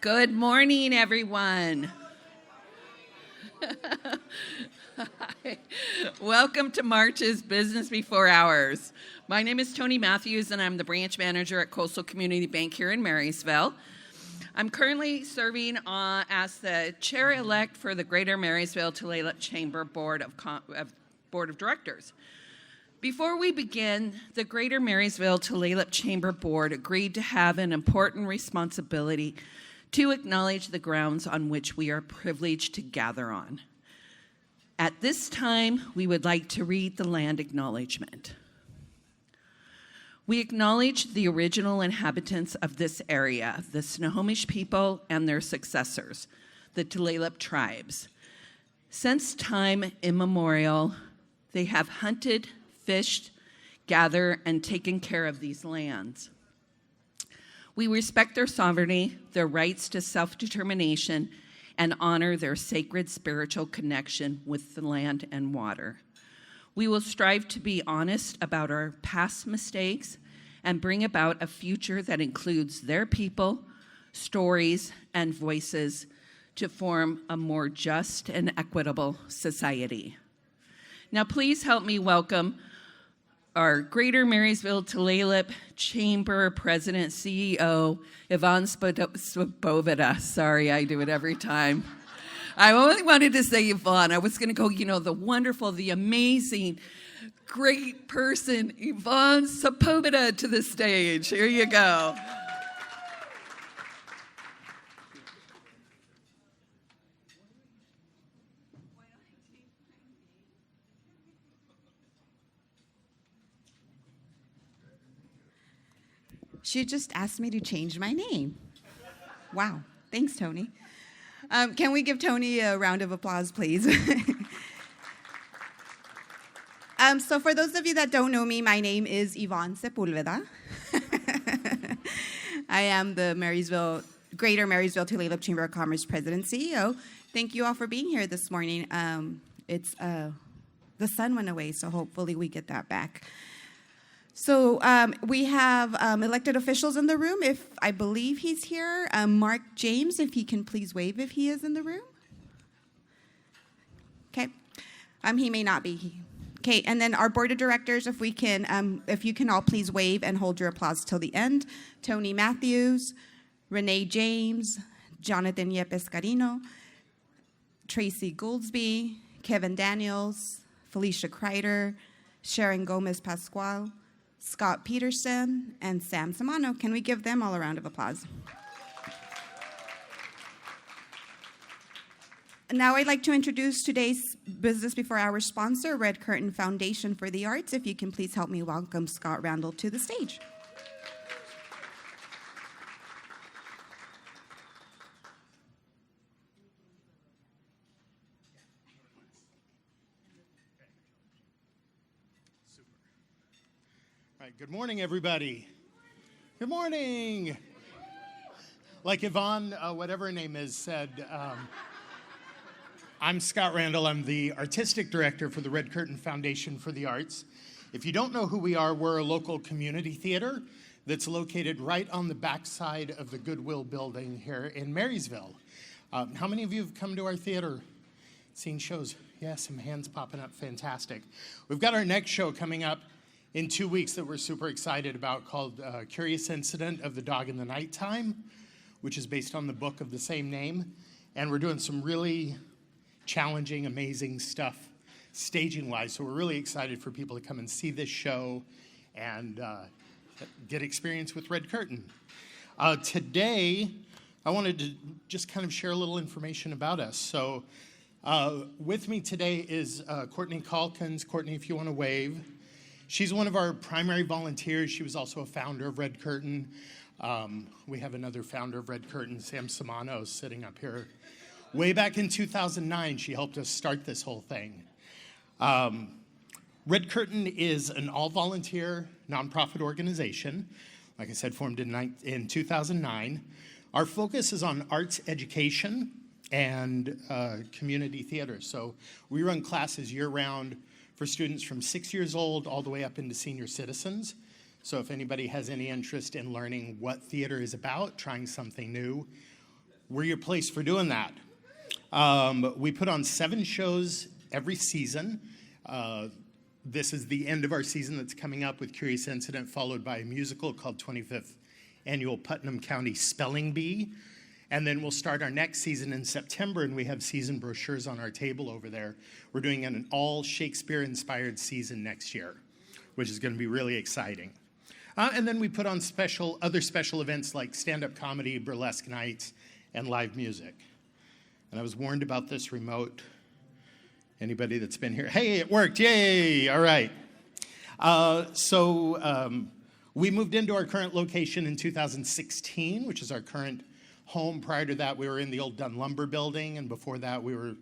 Good morning, everyone. Welcome to March's Business Before Hours. My name is Tony Matthews, and I'm the branch manager at Coastal Community Bank here in Marysville. I'm currently serving as the chair-elect for the Greater Marysville Tulalip Chamber Board of Directors. Before we begin, the Greater Marysville Tulalip Chamber Board agreed to have an important responsibility to acknowledge the grounds on which we are privileged to gather on. At this time, we would like to read the land acknowledgement. We acknowledge the original inhabitants of this area, the Snohomish people and their successors, the Tulalip tribes. Since time immemorial, they have hunted, fished, gathered, and taken care of these lands. We respect their sovereignty, their rights to self-determination, and honor their sacred spiritual connection with the land and water. We will strive to be honest about our past mistakes and bring about a future that includes their people, stories, and voices to form a more just and equitable society. Now, please help me welcome our Greater Marysville Tulalip Chamber President, CEO, Ivan Svoboda. Sorry, I do it every time. I only wanted to say Yvonne. I was going to go, the wonderful, the amazing, great person, Ivan Svoboda, to the stage. Here you go. She just asked me to change my name. Wow. Thanks, Tony. Can we give Tony a round of applause, please? So for those of you that don't know me, my name is Ivan Sepulveda. I am the Greater Marysville Tulalip Chamber of Commerce President and CEO. Thank you all for being here this morning. The sun went away, so hopefully we get that back. So we have elected officials in the room. I believe he's here. Mark James, if he can please wave if he is in the room. Okay. He may not be. Okay, and then our board of directors, if you can all please wave and hold your applause till the end. Tony Matthews, Renee James, Jonathan Yepes Carino, Tracy Gouldsby, Kevin Daniels, Felicia Kreider, Sharon Gomez Pascual, Scott Peterson, and Sam Samano. Can we give them all a round of applause? Now I'd like to introduce today's Business Before Hours sponsor, Red Curtain Foundation for the Arts. If you can please help me welcome Scott Randall to the stage. Good morning, everybody. Good morning. Like Yvonne, whatever her name is, said, I'm Scott Randall. I'm the artistic director for the Red Curtain Foundation for the Arts. If you don't know who we are, we're a local community theater that's located right on the backside of the Goodwill building here in Marysville. How many of you have come to our theater, seen shows? Yeah, some hands popping up. Fantastic. We've got our next show coming up in 2 weeks that we're super excited about, called Curious Incident of the Dog in the Nighttime, which is based on the book of the same name. And we're doing some really challenging, amazing stuff staging-wise. So we're really excited for people to come and see this show and get experience with Red Curtain. Today, I wanted to just kind of share a little information about us. So with me today is Courtney Calkins. Courtney, if you want to wave. She's one of our primary volunteers. She was also a founder of Red Curtain. We have another founder of Red Curtain, Sam Samano, sitting up here. Way back in 2009, she helped us start this whole thing. Red Curtain is an all-volunteer nonprofit organization, like I said, formed in 2009. Our focus is on arts education and community theater. So we run classes year-round for students from 6 years old all the way up into senior citizens. So if anybody has any interest in learning what theater is about, trying something new, we're your place for doing that. We put on 7 shows every season. This is the end of our season that's coming up with Curious Incident, followed by a musical called 25th Annual Putnam County Spelling Bee. And then we'll start our next season in September, and we have season brochures on our table over there. We're doing an all Shakespeare-inspired season next year, which is going to be really exciting. And then we put on other special events like stand-up comedy, burlesque nights, and live music. And I was warned about this remote. Anybody that's been here? Hey, it worked. Yay. All right. We moved into our current location in 2016, which is our current home. Prior to that, we were in the old Dunn Lumber building, and before that, we were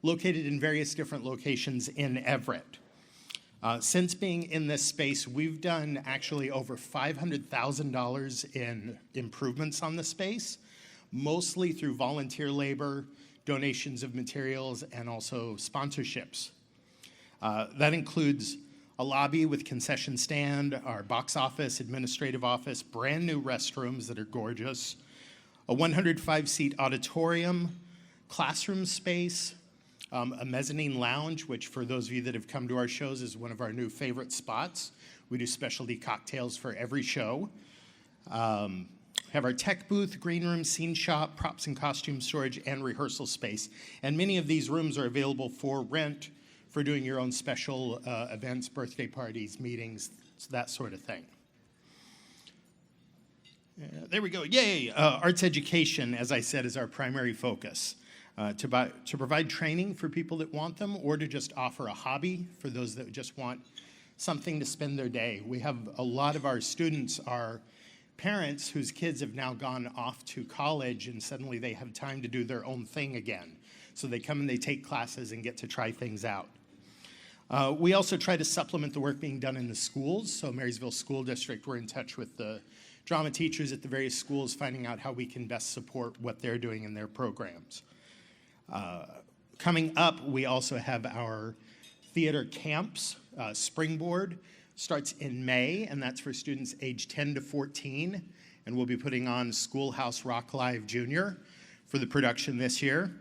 located in various different locations in Everett. Since being in this space, we've done actually over $500,000 in improvements on the space, mostly through volunteer labor, donations of materials, and also sponsorships. That includes a lobby with concession stand, our box office, administrative office, brand new restrooms that are gorgeous, a 105-seat auditorium, classroom space, a mezzanine lounge, which for those of you that have come to our shows is one of our new favorite spots. We do specialty cocktails for every show. Have our tech booth, green room, scene shop, props and costume storage, and rehearsal space. And many of these rooms are available for rent for doing your own special events, birthday parties, meetings, that sort of thing. There we go. Yay! Arts education, as I said, is our primary focus. To provide training for people that want them, or to just offer a hobby for those that just want something to spend their day. We have a lot of our students are parents whose kids have now gone off to college, and suddenly they have time to do their own thing again. So they come and they take classes and get to try things out. We also try to supplement the work being done in the schools. So Marysville School District, we're in touch with the drama teachers at the various schools, finding out how we can best support what they're doing in their programs. Coming up, we also have our theater camps. Springboard starts in May, and that's for students age 10 to 14. And we'll be putting on Schoolhouse Rock Live Junior for the production this year.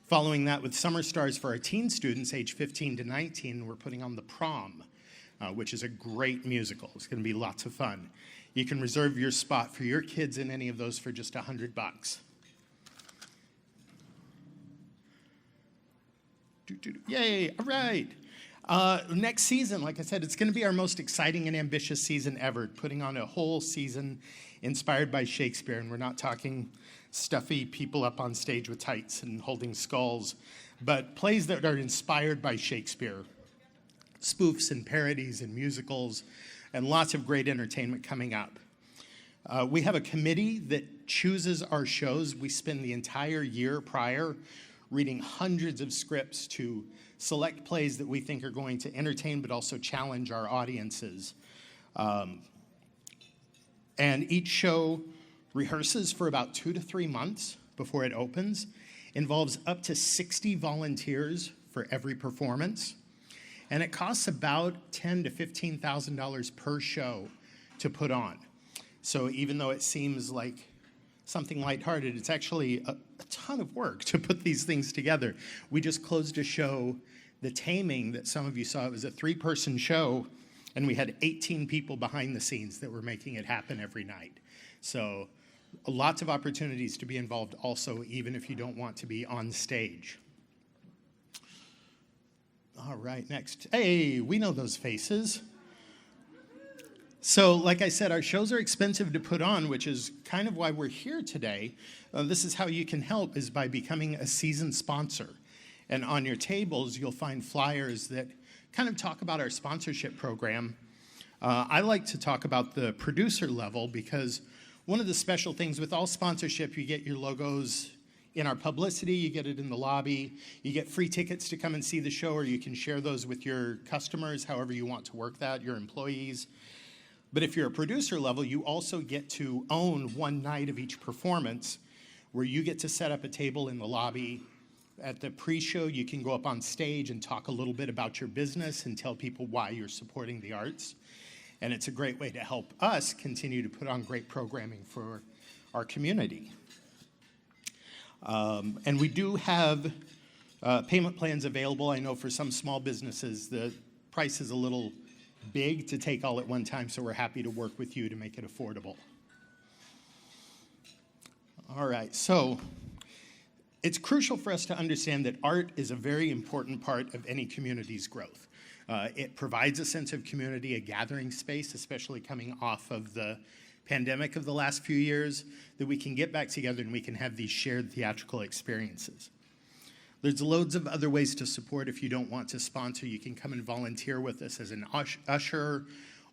Following that with Summer Stars for our teen students age 15 to 19, we're putting on The Prom, which is a great musical. It's going to be lots of fun. You can reserve your spot for your kids in any of those for just $100. Yay, all right. Next season, like I said, it's going to be our most exciting and ambitious season ever, putting on a whole season inspired by Shakespeare. And we're not talking stuffy people up on stage with tights and holding skulls, but plays that are inspired by Shakespeare, spoofs and parodies and musicals, and lots of great entertainment coming up. We have a committee that chooses our shows. We spend the entire year prior reading hundreds of scripts to select plays that we think are going to entertain but also challenge our audiences. And each show rehearses for about 2 to 3 months before it opens, involves up to 60 volunteers for every performance, and it costs about $10,000 to $15,000 per show to put on. So even though it seems like something lighthearted, it's actually a ton of work to put these things together. We just closed a show, The Taming, that some of you saw. It was a 3-person show, and we had 18 people behind the scenes that were making it happen every night. So lots of opportunities to be involved also, even if you don't want to be on stage. All right, next. Hey, we know those faces. So, like I said, our shows are expensive to put on, which is kind of why we're here today. This is how you can help, is by becoming a season sponsor. And on your tables, you'll find flyers that kind of talk about our sponsorship program. I like to talk about the producer level, because one of the special things with all sponsorship, you get your logos in our publicity, you get it in the lobby, you get free tickets to come and see the show, or you can share those with your customers, however you want to work that, your employees. But if you're a producer level, you also get to own one night of each performance, where you get to set up a table in the lobby. At the pre-show, you can go up on stage and talk a little bit about your business and tell people why you're supporting the arts. And it's a great way to help us continue to put on great programming for our community. And we do have payment plans available. I know for some small businesses, the price is a little big to take all at one time, so we're happy to work with you to make it affordable. All right, so it's crucial for us to understand that art is a very important part of any community's growth. It provides a sense of community, a gathering space, especially coming off of the pandemic of the last few years, that we can get back together and we can have these shared theatrical experiences. There's loads of other ways to support. If you don't want to sponsor, you can come and volunteer with us as an usher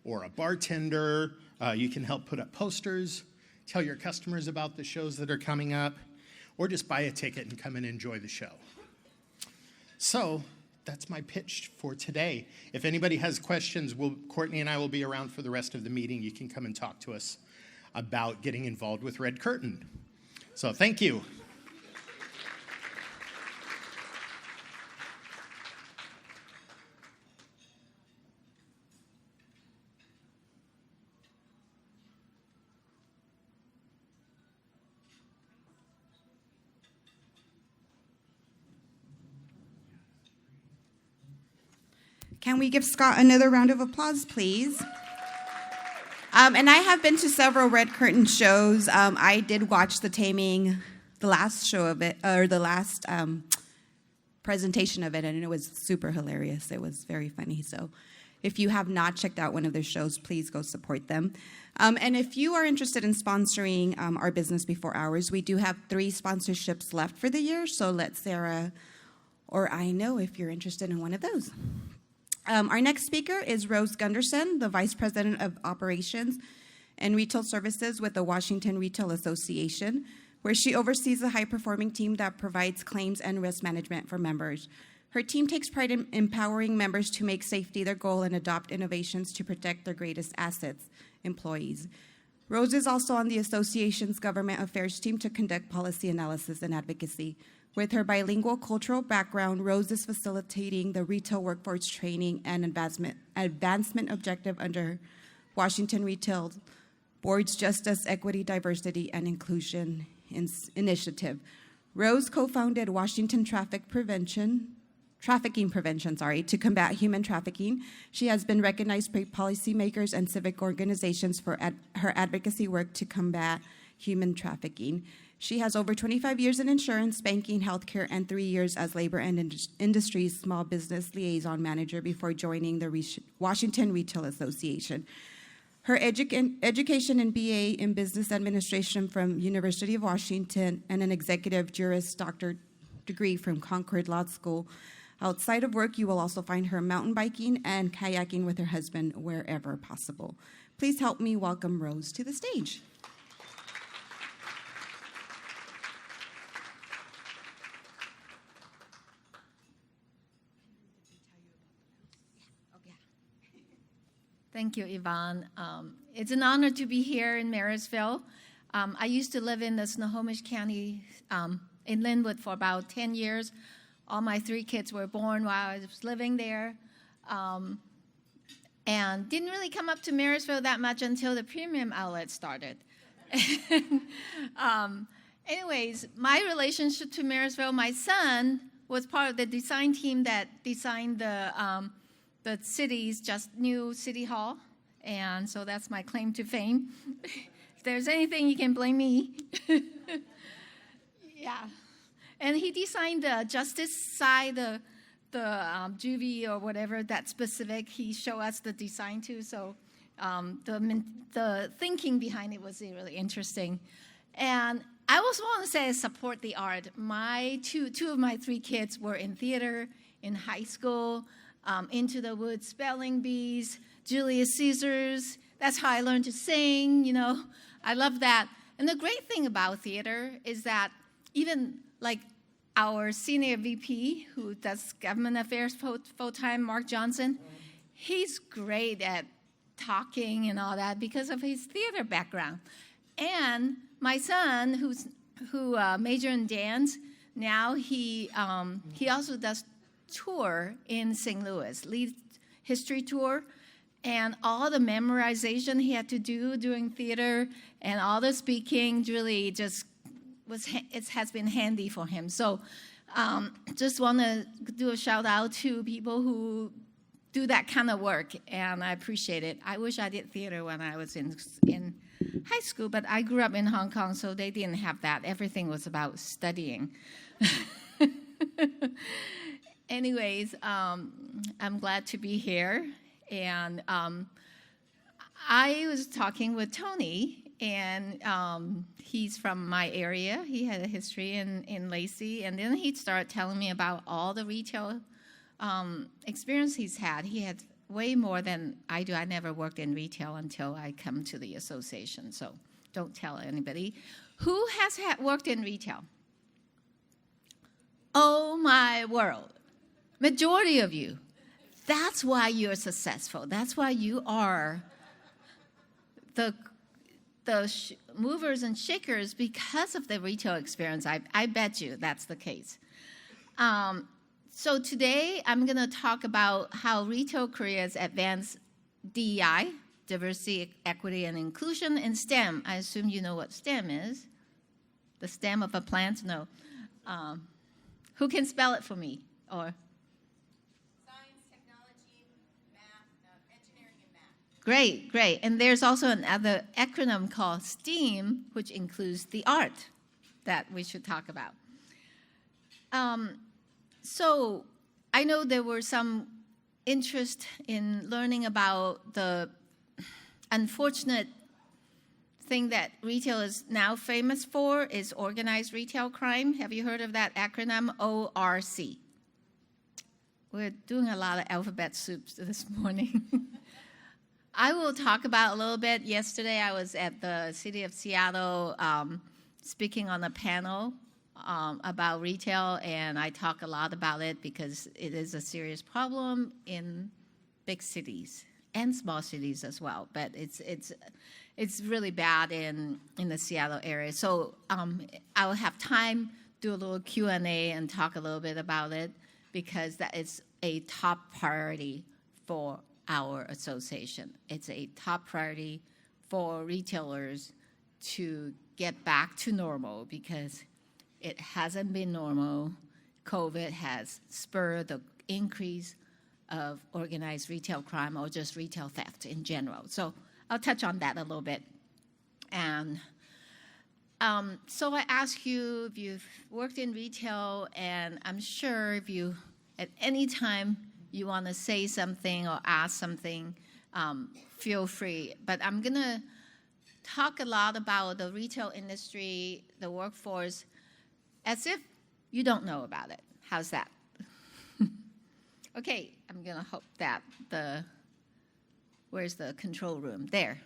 or a bartender. You can help put up posters, tell your customers about the shows that are coming up, or just buy a ticket and come and enjoy the show. So that's my pitch for today. If anybody has questions, Courtney and I will be around for the rest of the meeting. You can come and talk to us about getting involved with Red Curtain. So thank you. Can we give Scott another round of applause, please? And I have been to several Red Curtain shows. I did watch the taming, the last show of it, or the last presentation of it, and it was super hilarious. It was very funny. So if you have not checked out one of their shows, please go support them. And if you are interested in sponsoring our business before hours, we do have 3 sponsorships left for the year. So let Sarah or I know if you're interested in one of those. Our next speaker is Rose Gundersen, the Vice President of Operations and Retail Services with the Washington Retail Association, where she oversees a high-performing team that provides claims and risk management for members. Her team takes pride in empowering members to make safety their goal and adopt innovations to protect their greatest assets, employees. Rose is also on the association's government affairs team to conduct policy analysis and advocacy. With her bilingual cultural background, Rose is facilitating the retail workforce training and advancement objective under Washington Retail Board's Justice, Equity, Diversity, and Inclusion Initiative. Rose co-founded Washington Trafficking Prevention to combat human trafficking. She has been recognized by policymakers and civic organizations for her advocacy work to combat human trafficking. She has over 25 years in insurance, banking, healthcare, and 3 years as labor and industries small business liaison manager before joining the Washington Retail Association. Her education and BA in business administration from University of Washington and an executive juris doctorate degree from Concord Law School. Outside of work, you will also find her mountain biking and kayaking with her husband wherever possible. Please help me welcome Rose to the stage. Thank you, Yvonne. It's an honor to be here in Marysville. I used to live in the Snohomish County in Linwood for about 10 years. All my 3 kids were born while I was living there. And didn't really come up to Marysville that much until the premium outlet started. Anyways, my relationship to Marysville, my son was part of the design team that designed the city's just new city hall, and so that's my claim to fame. If there's anything, you can blame me. Yeah, and he designed the justice side, the juvie or whatever, that specific. He showed us the design too, so the thinking behind it was really interesting. And I also want to say I support the art. My two of my 3 kids were in theater in high school. Into the Woods, Spelling Bees, Julius Caesars. That's how I learned to sing, I love that. And the great thing about theater is that even like our senior VP, who does government affairs full-time, Mark Johnson, he's great at talking and all that because of his theater background. And my son, who majored in dance, now he also does tour in St. Louis, lead history tour, and all the memorization he had to do during theater and all the speaking really just it has been handy for him. So just want to do a shout out to people who do that kind of work, and I appreciate it. I wish I did theater when I was in high school, but I grew up in Hong Kong, so they didn't have that. Everything was about studying. Anyways, I'm glad to be here, and I was talking with Tony, and he's from my area. He had a history in Lacey, and then he started telling me about all the retail experience he's had. He had way more than I do. I never worked in retail until I come to the association, so don't tell anybody. Who has worked in retail? Oh, my world. Majority of you. That's why you're successful. That's why you are the movers and shakers, because of the retail experience. I bet you that's the case. So today I'm going to talk about how retail careers advance DEI, diversity, equity, and inclusion, in STEM. I assume you know what STEM is. The stem of a plant? No. Who can spell it for me? Or Science, technology, math, engineering, and math. Great. And there's also another acronym called STEAM, which includes the art that we should talk about. So I know there were some interest in learning about the unfortunate thing that retail is now famous for is organized retail crime. Have you heard of that acronym, ORC? We're doing a lot of alphabet soups this morning. I will talk about a little bit. Yesterday I was at the City of Seattle speaking on a panel about retail, and I talk a lot about it because it is a serious problem in big cities and small cities as well. But it's really bad in the Seattle area. So I will have time do a little Q&A and talk a little bit about it, because that is a top priority for our association. It's a top priority for retailers to get back to normal, because it hasn't been normal. COVID has spurred the increase of organized retail crime, or just retail theft in general. So I'll touch on that a little bit. And so I ask you if you've worked in retail, and I'm sure if you, at any time, you want to say something or ask something, feel free. But I'm going to talk a lot about the retail industry, the workforce, as if you don't know about it. How's that? Okay, I'm going to hope that where's the control room? There.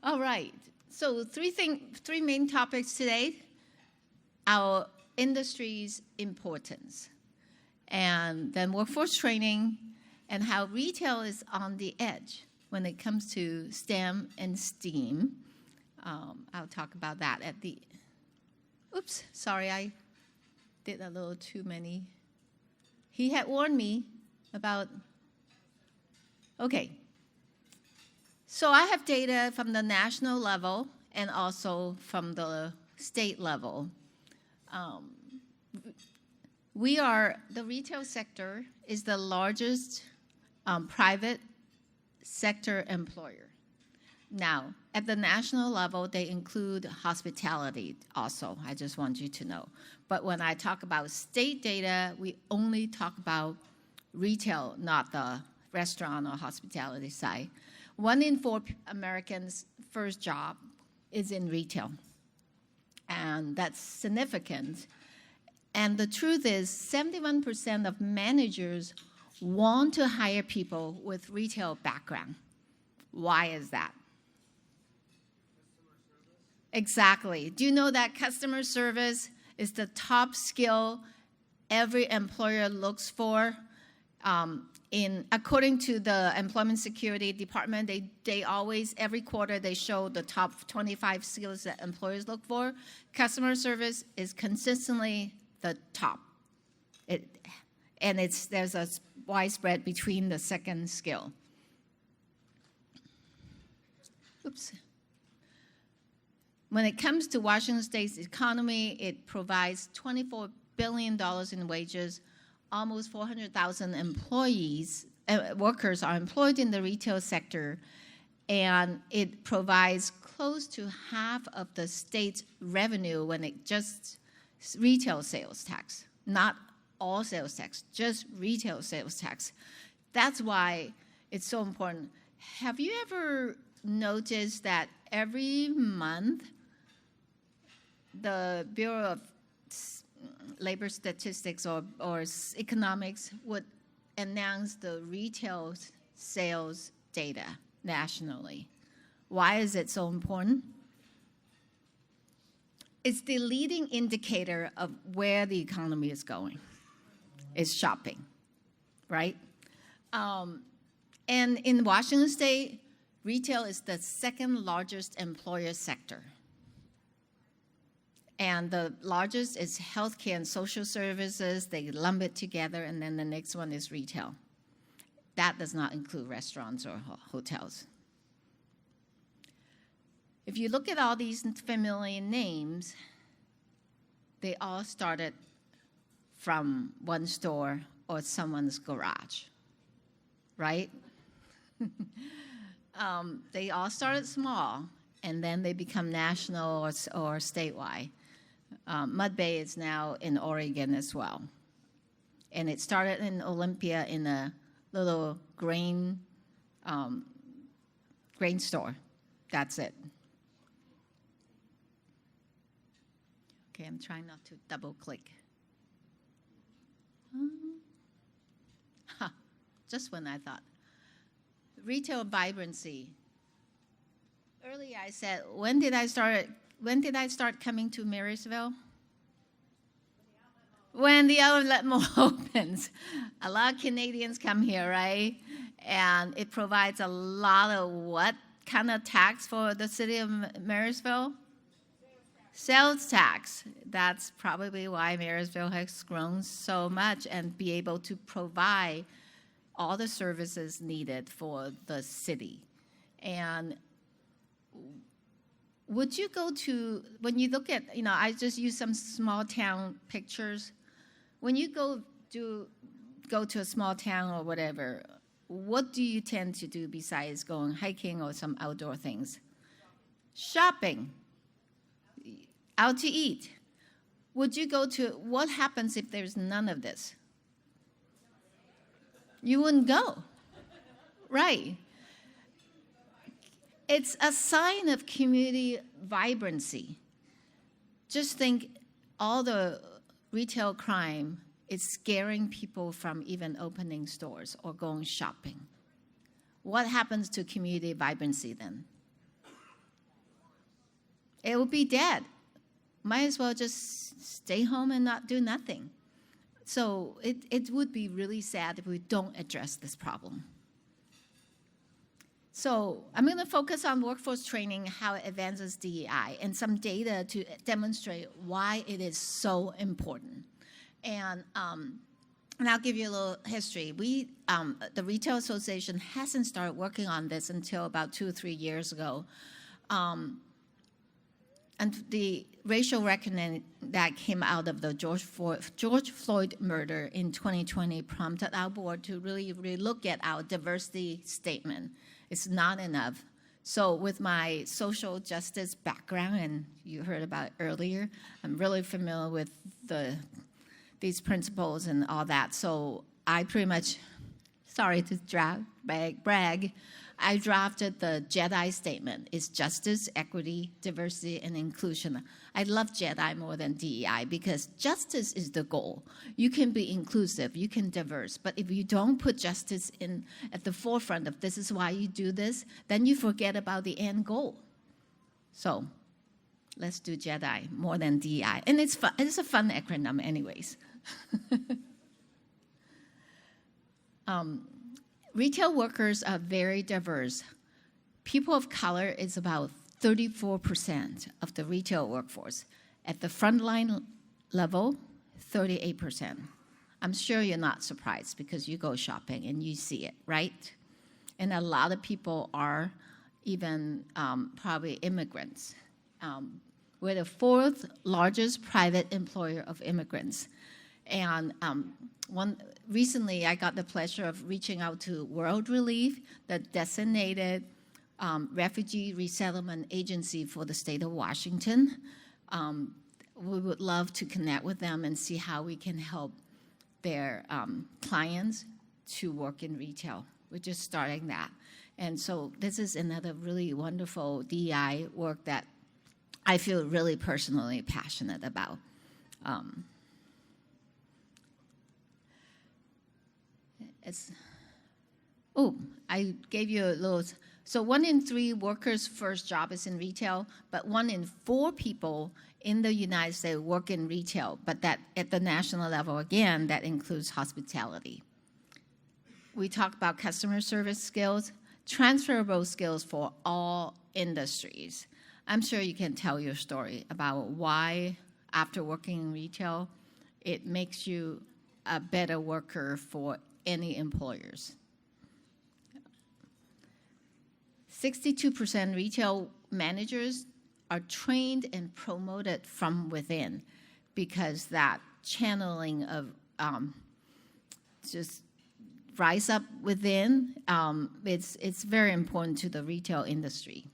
All right. So three main topics today. Our industry's importance, and then workforce training, and how retail is on the edge when it comes to STEM and STEAM. I'll talk about that at the... Oops, sorry, I did a little too many. He had warned me about... Okay. So I have data from the national level and also from the state level. The retail sector is the largest private sector employer. Now, at the national level, they include hospitality also. I just want you to know. But when I talk about state data, we only talk about retail, not the restaurant or hospitality side. 1 in 4 Americans' first job is in retail. And that's significant. And the truth is, 71% of managers want to hire people with retail background. Why is that? Exactly. Do you know that customer service is the top skill every employer looks for? According to the Employment Security Department, they always, every quarter, they show the top 25 skills that employers look for. Customer service is consistently the top. There's a widespread between the second skill. Oops. When it comes to Washington State's economy, it provides $24 billion in wages. Almost 400,000 workers are employed in the retail sector, and it provides close to half of the state's revenue when it just retail sales tax, not all sales tax, just retail sales tax. That's why it's so important. Have you ever noticed that every month the Bureau of Labor Statistics or Economics would announce the retail sales data nationally? Why is it so important? It's the leading indicator of where the economy is going. It's shopping, right? And in Washington State, retail is the second largest employer sector. And the largest is healthcare and social services. They lump it together, and then the next one is retail. That does not include restaurants or hotels. If you look at all these familiar names, they all started from one store or someone's garage, right? They all started small, and then they become national or statewide. Mud Bay is now in Oregon as well. And it started in Olympia in a little grain store. That's it. Okay, I'm trying not to double click. Just when I thought. Retail vibrancy. Earlier I said, when did I start coming to Marysville? When the outlet mall opens. A lot of Canadians come here, right? And it provides a lot of what kind of tax for the city of Marysville? Sales tax. That's probably why Marysville has grown so much and be able to provide all the services needed for the city. And would you go to, when you look at, I just use some small town pictures. When you go to a small town or whatever, what do you tend to do besides going hiking or some outdoor things? Shopping. Out to eat. Would you go to, what happens if there's none of this? You wouldn't go. Right. It's a sign of community vibrancy. Just think all the retail crime is scaring people from even opening stores or going shopping. What happens to community vibrancy then? It will be dead. Might as well just stay home and not do nothing. So it would be really sad if we don't address this problem. So I'm going to focus on workforce training, how it advances DEI, and some data to demonstrate why it is so important. And I'll give you a little history. The Retail Association hasn't started working on this until about 2 or 3 years ago. And the racial reckoning that came out of the George Floyd murder in 2020 prompted our board to really look at our diversity statement. It's not enough. So with my social justice background, and you heard about it earlier, I'm really familiar with these principles and all that. So I pretty much, sorry to brag, I drafted the JEDI statement. It's justice, equity, diversity, and inclusion. I love JEDI more than DEI because justice is the goal. You can be inclusive, you can diverse, but if you don't put justice in at the forefront of this is why you do this, then you forget about the end goal. So let's do JEDI more than DEI. And it's fun. It's a fun acronym anyways. Retail workers are very diverse. People of color is about 34% of the retail workforce. At the frontline level, 38%. I'm sure you're not surprised because you go shopping and you see it, right? And a lot of people are even probably immigrants. We're the fourth largest private employer of immigrants. And recently, I got the pleasure of reaching out to World Relief, the designated refugee resettlement agency for the state of Washington. We would love to connect with them and see how we can help their clients to work in retail. We're just starting that. And so this is another really wonderful DEI work that I feel really personally passionate about. I gave you a little. So 1 in 3 workers' first job is in retail, but 1 in 4 people in the United States work in retail, but that at the national level, again, that includes hospitality. We talk about customer service skills, transferable skills for all industries. I'm sure you can tell your story about why, after working in retail, it makes you a better worker for any employers. 62% retail managers are trained and promoted from within because that channeling of just rise up within, it's very important to the retail industry.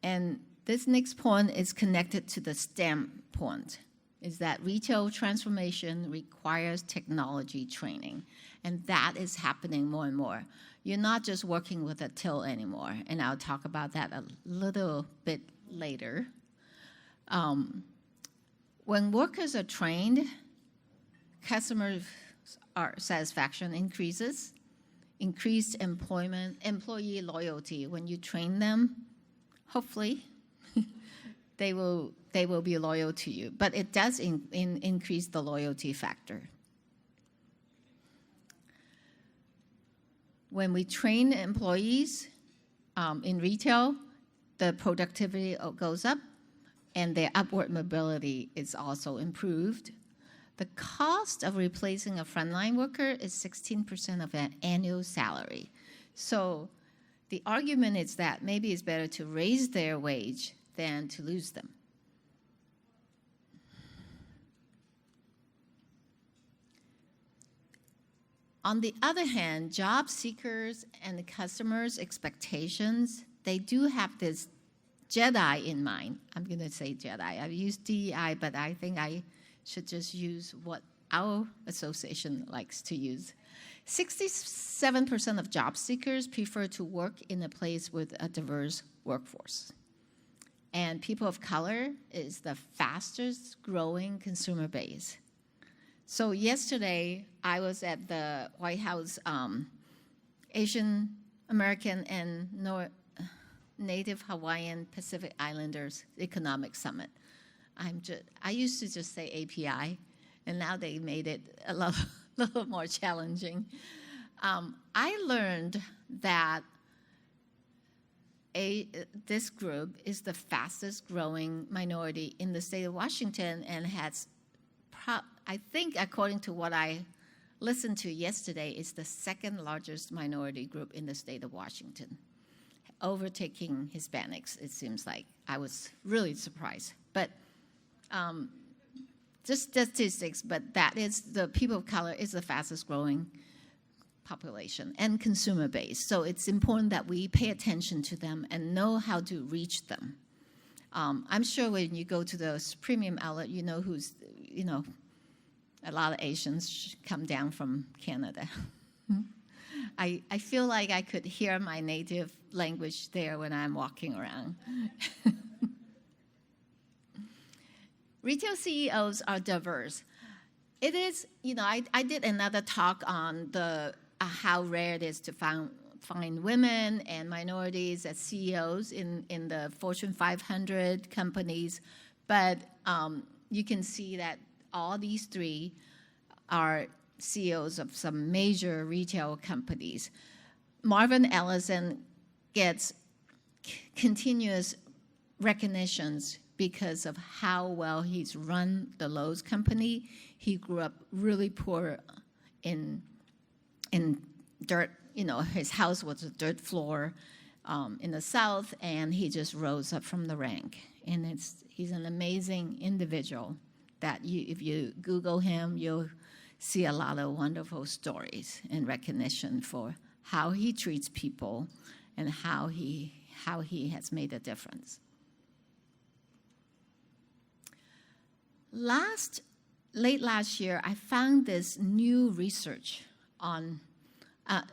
And this next point is connected to the STEM point, is that retail transformation requires technology training. And that is happening more and more. You're not just working with a till anymore, and I'll talk about that a little bit later. When workers are trained, customer satisfaction increases, increased employee loyalty. When you train them, hopefully, they will be loyal to you. But it does increase the loyalty factor. When we train employees in retail, the productivity goes up, and their upward mobility is also improved. The cost of replacing a frontline worker is 16% of an annual salary. So the argument is that maybe it's better to raise their wage than to lose them. On the other hand, job seekers and the customers' expectations, they do have this JEDI in mind. I'm going to say JEDI. I've used DEI, but I think I should just use what our association likes to use. 67% of job seekers prefer to work in a place with a diverse workforce. And people of color is the fastest growing consumer base. So yesterday, I was at the White House Asian American and Native Hawaiian Pacific Islanders Economic Summit. I used to just say API, and now they made it a little more challenging. I learned that this group is the fastest growing minority in the state of Washington and has, I think according to what I listened to yesterday, is the second largest minority group in the state of Washington, overtaking Hispanics, it seems like. I was really surprised. But just statistics, but that is the people of color is the fastest growing population and consumer base. So it's important that we pay attention to them and know how to reach them. I'm sure when you go to the premium outlet, you know who's, a lot of Asians come down from Canada. I feel like I could hear my native language there when I'm walking around. Retail CEOs are diverse. It is, I did another talk on how rare it is to find women and minorities as CEOs in the Fortune 500 companies, but you can see that all these three are CEOs of some major retail companies. Marvin Ellison gets continuous recognitions because of how well he's run the Lowe's company. He grew up really poor in dirt. His house was a dirt floor in the South, and he just rose up from the rank. And he's an amazing individual that if you Google him, you'll see a lot of wonderful stories and recognition for how he treats people and how he has made a difference. Late last year, I found this new research on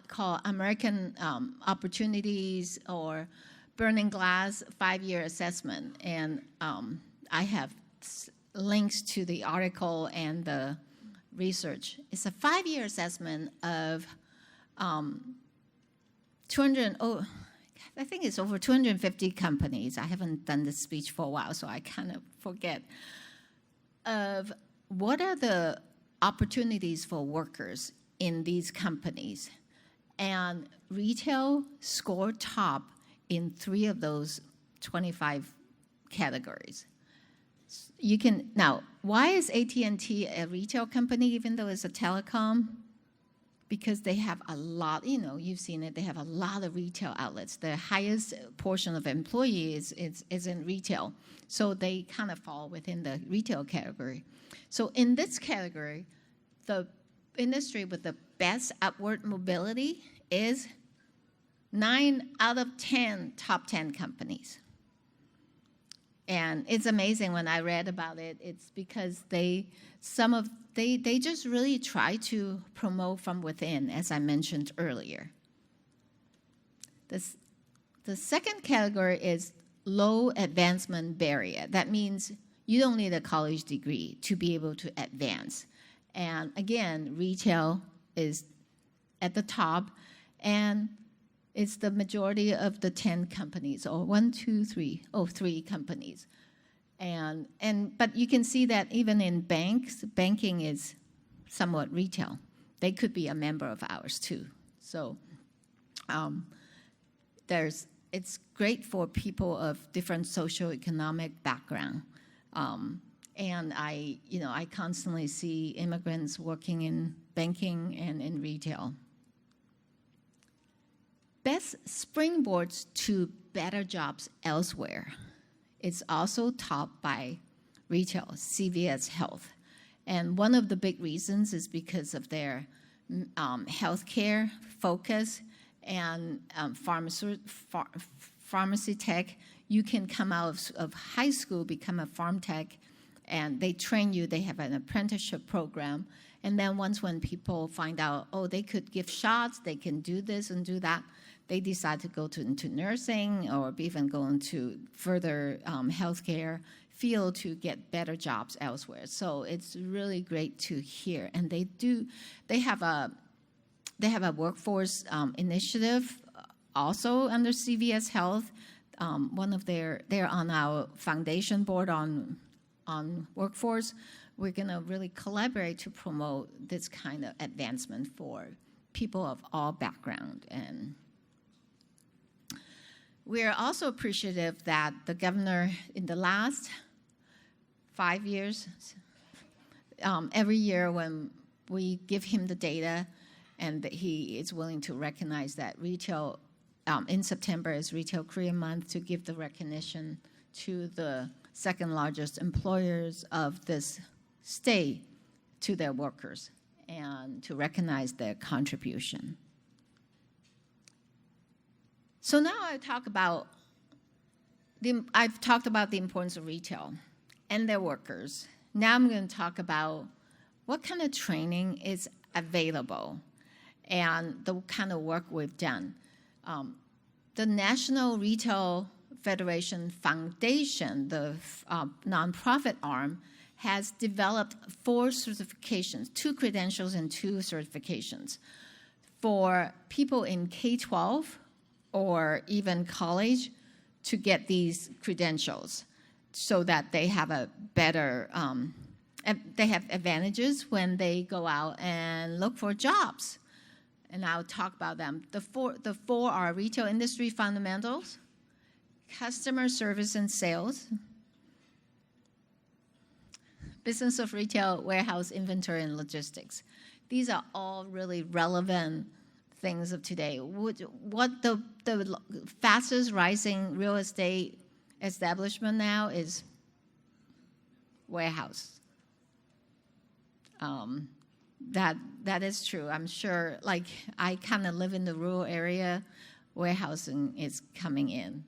called American Opportunities or Burning Glass 5-year assessment, and I have links to the article and the research. It's a 5-year assessment of I think it's over 250 companies. I haven't done this speech for a while, so I kind of forget. Of what are the opportunities for workers in these companies? And retail scored top in 3 of those 25 categories. Now, why is AT&T a retail company even though it's a telecom? Because they have a lot, you've seen it, they have a lot of retail outlets. The highest portion of employees is in retail. So they kind of fall within the retail category. So in this category, the industry with the best upward mobility is 9 out of 10 top 10 companies. And it's amazing when I read about it. It's because they just really try to promote from within, as I mentioned earlier. The second category is low advancement barrier. That means you don't need a college degree to be able to advance. And again, retail is at the top, and it's the majority of the 10 companies, or 3 companies. But you can see that even in banking is somewhat retail. They could be a member of ours too. So it's great for people of different socioeconomic background. And I constantly see immigrants working in banking and in retail. Best springboards to better jobs elsewhere. It's also topped by retail, CVS Health. And one of the big reasons is because of their healthcare focus and pharmacy tech. You can come out of high school, become a farm tech, and they train you. They have an apprenticeship program. And then when people find out, they could give shots, they can do this and do that, they decide to go into nursing or even go into further healthcare field to get better jobs elsewhere. So it's really great to hear. And they have a workforce initiative also under CVS Health. They're on our foundation board on workforce. We're going to really collaborate to promote this kind of advancement for people of all background. And we're also appreciative that the governor, in the last 5 years, every year when we give him the data and that he is willing to recognize that retail, in September is Retail Korean Month, to give the recognition to the second largest employers of this state to their workers and to recognize their contribution. So now I've talked about the importance of retail and their workers. Now I'm going to talk about what kind of training is available and the kind of work we've done. The National Retail Federation Foundation, the nonprofit arm, has developed 4 certifications, 2 credentials and 2 certifications for people in K-12 or even college to get these credentials so that they have a better, they have advantages when they go out and look for jobs. And I'll talk about them. The four are retail industry fundamentals, customer service and sales, business of retail, warehouse, inventory, and logistics. These are all really relevant things of today. What the fastest rising real estate establishment now is warehouse. That is true. I'm sure, like, I kind of live in the rural area. Warehousing is coming in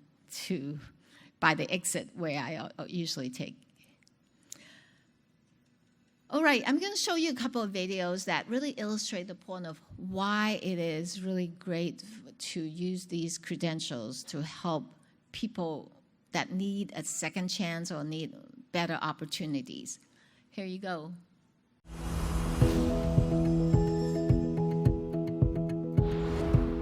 by the exit where I usually take. All right, I'm going to show you a couple of videos that really illustrate the point of why it is really great to use these credentials to help people that need a second chance or need better opportunities. Here you go.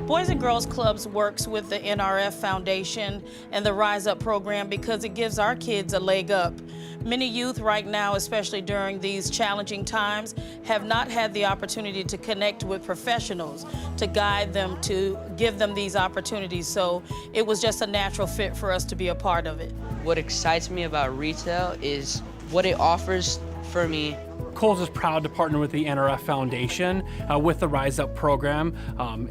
Boys and Girls Clubs works with the NRF Foundation and the Rise Up program because it gives our kids a leg up. Many youth right now, especially during these challenging times, have not had the opportunity to connect with professionals, to guide them, to give them these opportunities. So it was just a natural fit for us to be a part of it. What excites me about retail is what it offers for me. Kohl's is proud to partner with the NRF Foundation with the Rise Up program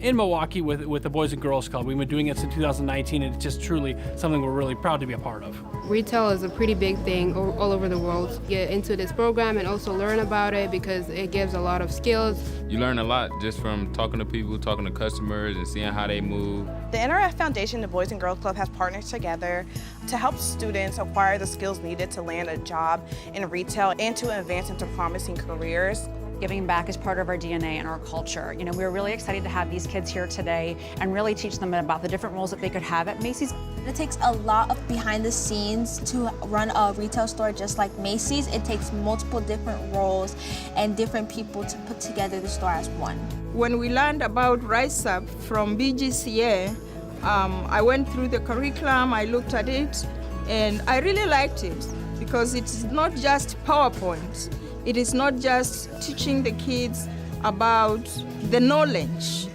in Milwaukee with the Boys and Girls Club. We've been doing it since 2019, and it's just truly something we're really proud to be a part of. Retail is a pretty big thing all over the world. Get into this program and also learn about it because it gives a lot of skills. You learn a lot just from talking to people, talking to customers, and seeing how they move. The NRF Foundation and the Boys and Girls Club have partnered together to help students acquire the skills needed to land a job in retail and to advance into promising careers. Giving back is part of our DNA and our culture. You know, we're really excited to have these kids here today and really teach them about the different roles that they could have at Macy's. It takes a lot of behind the scenes to run a retail store just like Macy's. It takes multiple different roles and different people to put together the store as one. When we learned about Rise Up from BGCA, I went through the curriculum, I looked at it, and I really liked it because it's not just PowerPoint. It is not just teaching the kids about the knowledge.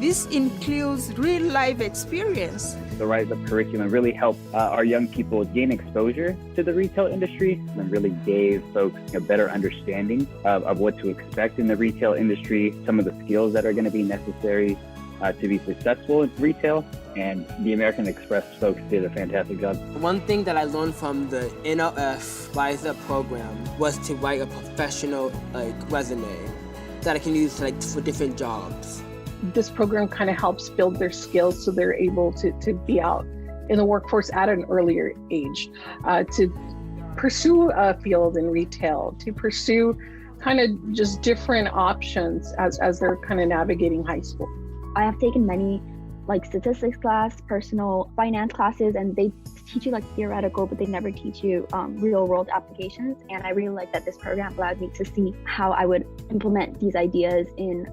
This includes real life experience. The Rise Up curriculum really helped our young people gain exposure to the retail industry and really gave folks a better understanding of what to expect in the retail industry, some of the skills that are going to be necessary to be successful in retail. And the American Express folks did a fantastic job. One thing that I learned from the NRF Rise Up program was to write a professional resume that I can use for different jobs. This program kind of helps build their skills so they're able to be out in the workforce at an earlier age, to pursue a field in retail, to pursue kind of just different options as they're kind of navigating high school. I have taken many statistics class, personal finance classes, and they teach you theoretical, but they never teach you real world applications. And I really like that this program allowed me to see how I would implement these ideas in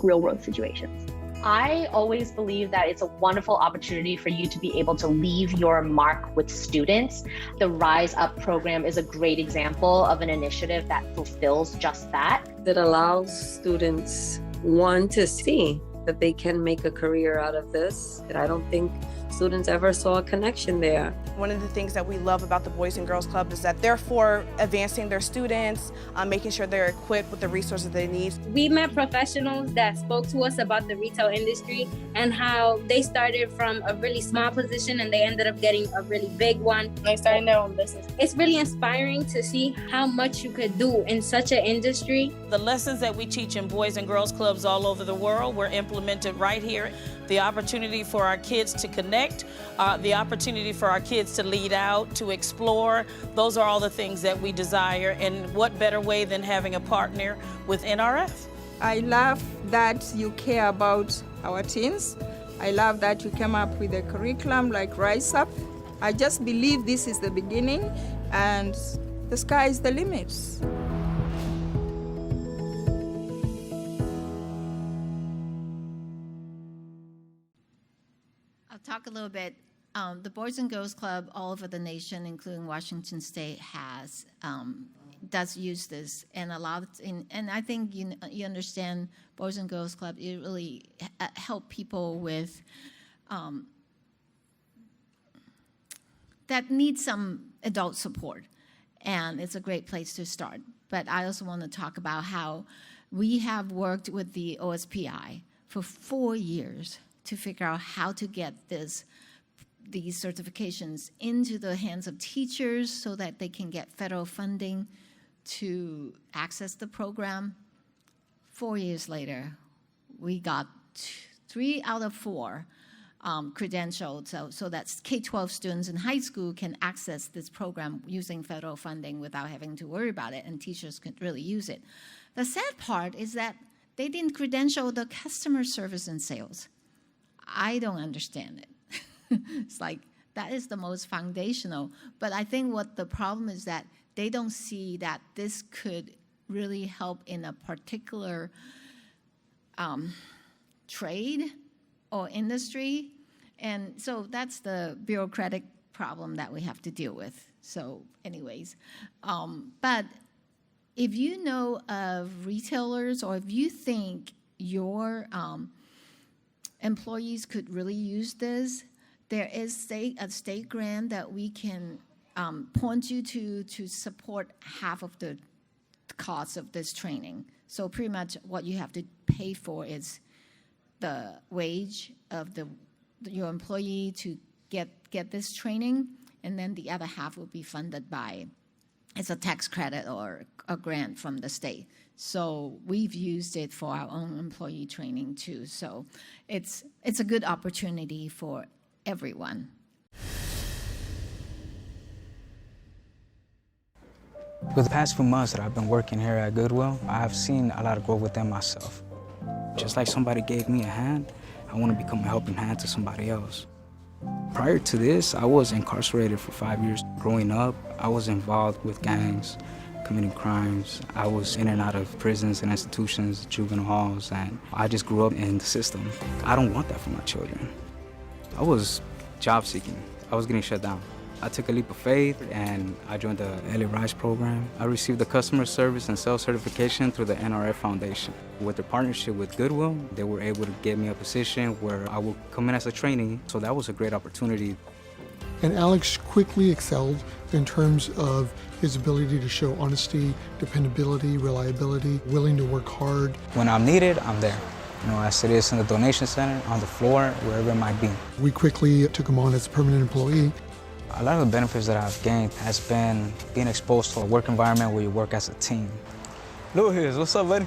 real world situations. I always believe that it's a wonderful opportunity for you to be able to leave your mark with students. The Rise Up program is a great example of an initiative that fulfills just that. That allows students, one, to see that they can make a career out of this. And I don't think students ever saw a connection there. One of the things that we love about the Boys and Girls Club is that they're for advancing their students, making sure they're equipped with the resources they need. We met professionals that spoke to us about the retail industry and how they started from a really small position and they ended up getting a really big one. They started their own business. It's really inspiring to see how much you could do in such an industry. The lessons that we teach in Boys and Girls Clubs all over the world were implemented right here. The opportunity for our kids to connect, the opportunity for our kids to lead out, to explore, those are all the things that we desire. And what better way than having a partner with NRF? I love that you care about our teens. I love that you came up with a curriculum like Rise Up. I just believe this is the beginning and the sky is the limit. I'll talk a little bit. The Boys and Girls Club all over the nation, including Washington State, does use this, and and I think you understand Boys and Girls Club. It really help people with that need some adult support, and it's a great place to start. But I also want to talk about how we have worked with the OSPI for 4 years to figure out how to get these certifications into the hands of teachers so that they can get federal funding to access the program. 4 years later, we got 3 out of 4 credentialed, so that K-12 students in high school can access this program using federal funding without having to worry about it, and teachers could really use it. The sad part is that they didn't credential the customer service and sales. I don't understand it. It's like, that is the most foundational. But I think what the problem is that they don't see that this could really help in a particular trade or industry. And so that's the bureaucratic problem that we have to deal with. So anyways, but if you know of retailers, or if you think your employees could really use this, there is a state grant that we can point you to support half of the cost of this training. So pretty much what you have to pay for is the wage of your employee to get this training, and then the other half will be funded by, it's a tax credit or a grant from the state. So we've used it for our own employee training too. So it's a good opportunity for everyone. For the past few months that I've been working here at Goodwill, I have seen a lot of growth within myself. Just like somebody gave me a hand, I want to become a helping hand to somebody else. Prior to this, I was incarcerated for 5 years. Growing up, I was involved with gangs, committing crimes. I was in and out of prisons and institutions, juvenile halls, and I just grew up in the system. I don't want that for my children. I was job seeking. I was getting shut down. I took a leap of faith and I joined the LA Rise program. I received the customer service and sales certification through the NRF Foundation. With their partnership with Goodwill, they were able to get me a position where I would come in as a trainee, so that was a great opportunity. And Alex quickly excelled in terms of his ability to show honesty, dependability, reliability, willing to work hard. When I'm needed, I'm there. You know, as it is in the donation center, on the floor, wherever it might be. We quickly took him on as a permanent employee. A lot of the benefits that I've gained has been being exposed to a work environment where you work as a team. Louis, what's up, buddy?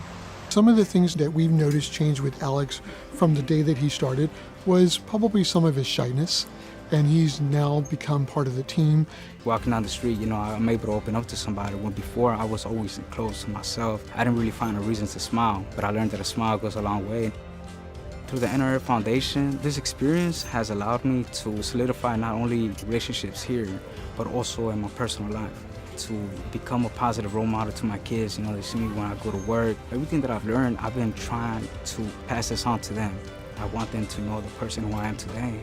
Some of the things that we've noticed change with Alex from the day that he started was probably some of his shyness, and he's now become part of the team. Walking down the street, you know, I'm able to open up to somebody, when before I was always closed to myself. I didn't really find a reason to smile, but I learned that a smile goes a long way. Through the NRF Foundation, this experience has allowed me to solidify not only relationships here, but also in my personal life. To become a positive role model to my kids. You know, they see me when I go to work. Everything that I've learned, I've been trying to pass this on to them. I want them to know the person who I am today,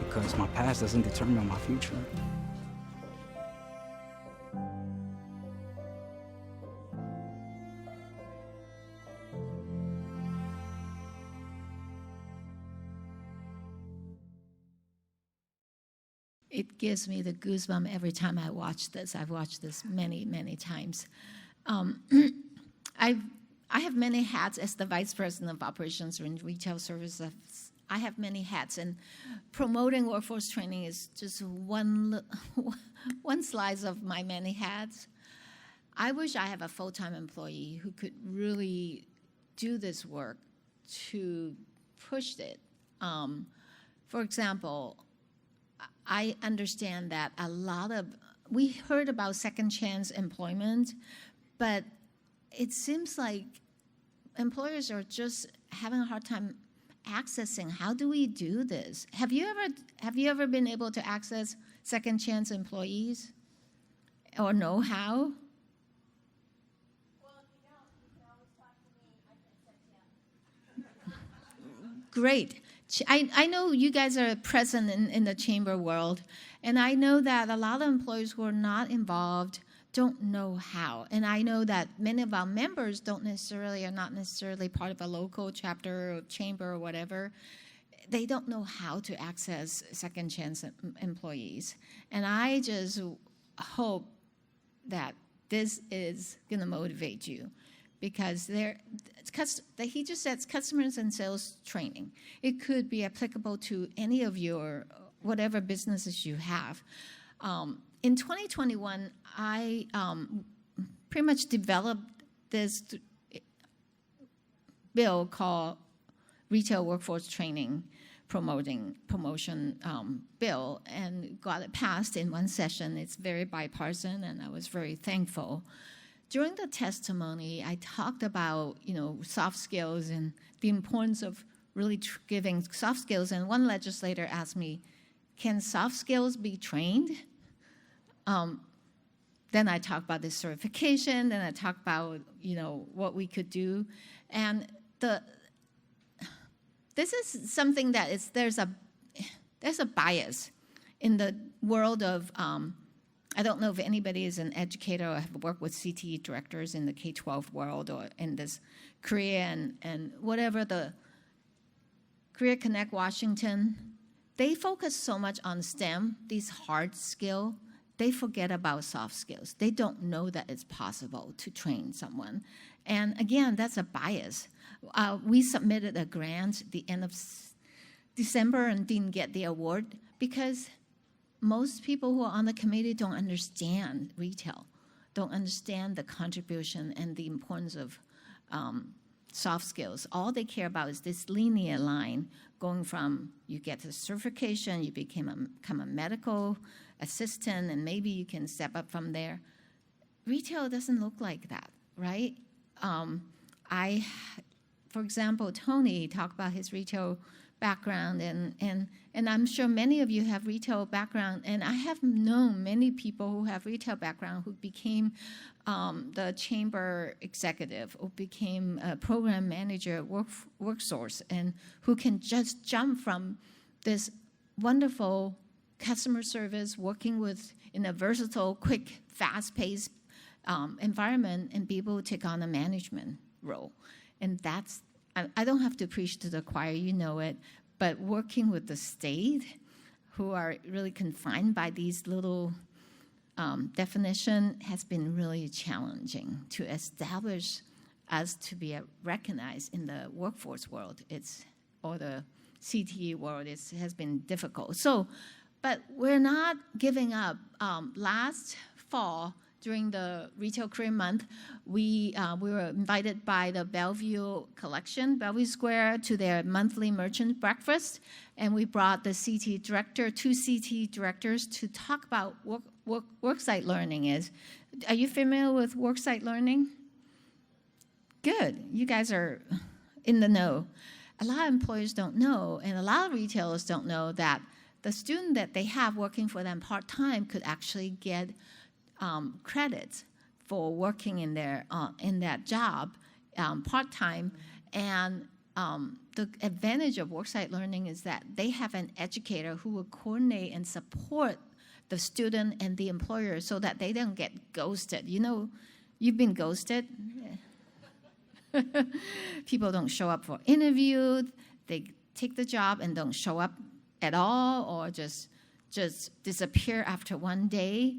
because my past doesn't determine my future. It gives me the goosebumps every time I watch this. I've watched this many, many times. I have many hats as the Vice President of Operations in Retail Services. I have many hats, and promoting workforce training is just one slice of my many hats. I wish I have a full-time employee who could really do this work to push it. For example, I understand that we heard about second chance employment, but it seems like employers are just having a hard time accessing. How do we do this? Have you ever been able to access second chance employees or know how? Great. I know you guys are present in the chamber world, and I know that a lot of employers who are not involved don't know how. And I know that many of our members are not necessarily part of a local chapter or chamber or whatever. They don't know how to access second chance employees. And I just hope that this is going to motivate you, because he just says customers and sales training. It could be applicable to any of your whatever businesses you have. In 2021, I pretty much developed this bill called Retail Workforce Training Promotion Bill, and got it passed in one session. It's very bipartisan, and I was very thankful. During the testimony, I talked about, soft skills and the importance of really giving soft skills, and one legislator asked me, can soft skills be trained? Then I talked about the certification, then I talked about, what we could do. And this is something that there's a bias in the world of, I don't know if anybody is an educator or have worked with CTE directors in the K-12 world or in this Korea and whatever, the Career Connect Washington, they focus so much on STEM, these hard skills. They forget about soft skills. They don't know that it's possible to train someone. And again, that's a bias. We submitted a grant at the end of December and didn't get the award because most people who are on the committee don't understand retail, don't understand the contribution and the importance of soft skills. All they care about is this linear line going from you get the certification, you become a medical assistant, and maybe you can step up from there. Retail doesn't look like that, right? For example, Tony talked about his retail background, and I'm sure many of you have retail background, and I have known many people who have retail background who became the chamber executive or became a program manager at WorkSource, and who can just jump from this wonderful customer service, working in a versatile, quick, fast-paced environment and be able to take on a management role. And I don't have to preach to the choir, you know it, but working with the state, who are really confined by these little definition, has been really challenging to establish us to be recognized in the workforce world. Or the CTE world. It has been difficult. But we're not giving up. Last fall, during the Retail Career Month, we were invited by the Bellevue Collection, Bellevue Square, to their monthly merchant breakfast, and we brought the CTE director, 2 CTE directors, to talk about worksite learning. Are you familiar with worksite learning? Good. You guys are in the know. A lot of employers don't know, and a lot of retailers don't know that the student that they have working for them part-time could actually get credits for working in that job part-time. And the advantage of worksite learning is that they have an educator who will coordinate and support the student and the employer so that they don't get ghosted. You've been ghosted. People don't show up for interview. They take the job and don't show up at all, or just disappear after one day.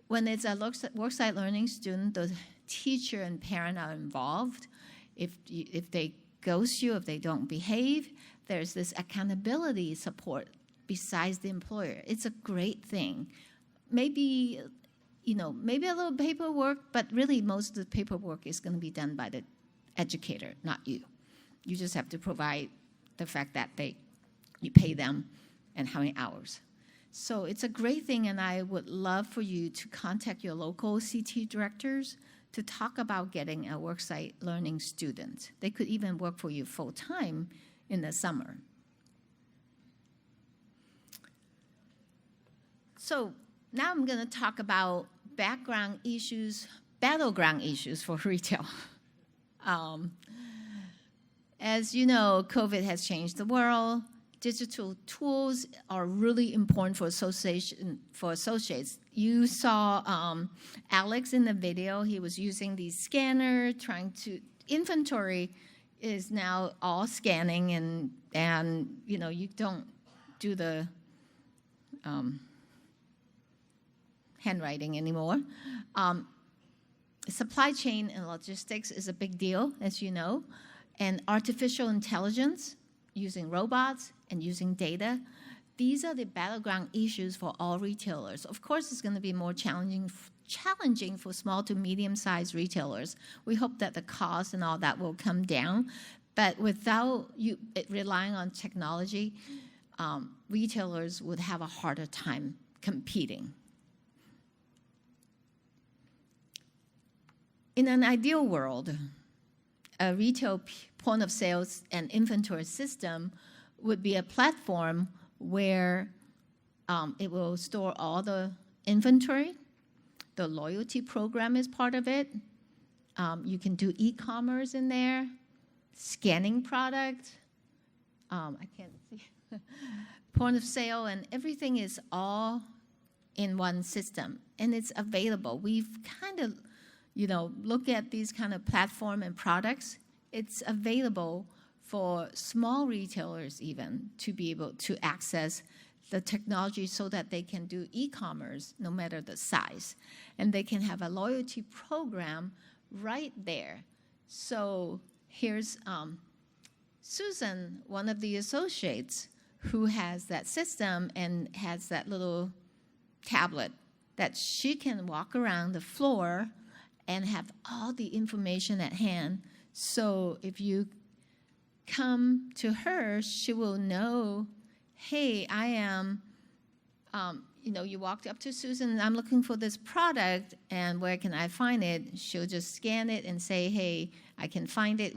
When it's a worksite learning student, the teacher and parent are involved. If they ghost you, if they don't behave, there's this accountability support besides the employer. It's a great thing. Maybe a little paperwork, but really most of the paperwork is going to be done by the educator, not you. You just have to provide the fact that you pay them and how many hours. So it's a great thing, and I would love for you to contact your local CT directors to talk about getting a worksite learning student. They could even work for you full-time in the summer. So now I'm going to talk about battleground issues for retail. As you know, COVID has changed the world. Digital tools are really important for associates. You saw Alex in the video. He was using these scanners, inventory is now all scanning, and you don't do the handwriting anymore. Supply chain and logistics is a big deal, as you know, and artificial intelligence, using robots and using data. These are the battleground issues for all retailers. Of course, it's going to be more challenging for small to medium-sized retailers. We hope that the cost and all that will come down, but without relying on technology, retailers would have a harder time competing. In an ideal world, a retail point of sales and inventory system would be a platform where it will store all the inventory. The loyalty program is part of it. You can do e-commerce in there, scanning product. I can't see. Point of sale, and everything is all in one system, and it's available. We've kind of look at these kind of platform and products. It's available for small retailers even to be able to access the technology so that they can do e-commerce no matter the size. And they can have a loyalty program right there. So here's Susan, one of the associates, who has that system and has that little tablet that she can walk around the floor and have all the information at hand. So if you come to her, she will know, hey, I am, you walked up to Susan, I'm looking for this product, and where can I find it? She'll just scan it and say, hey, I can find it.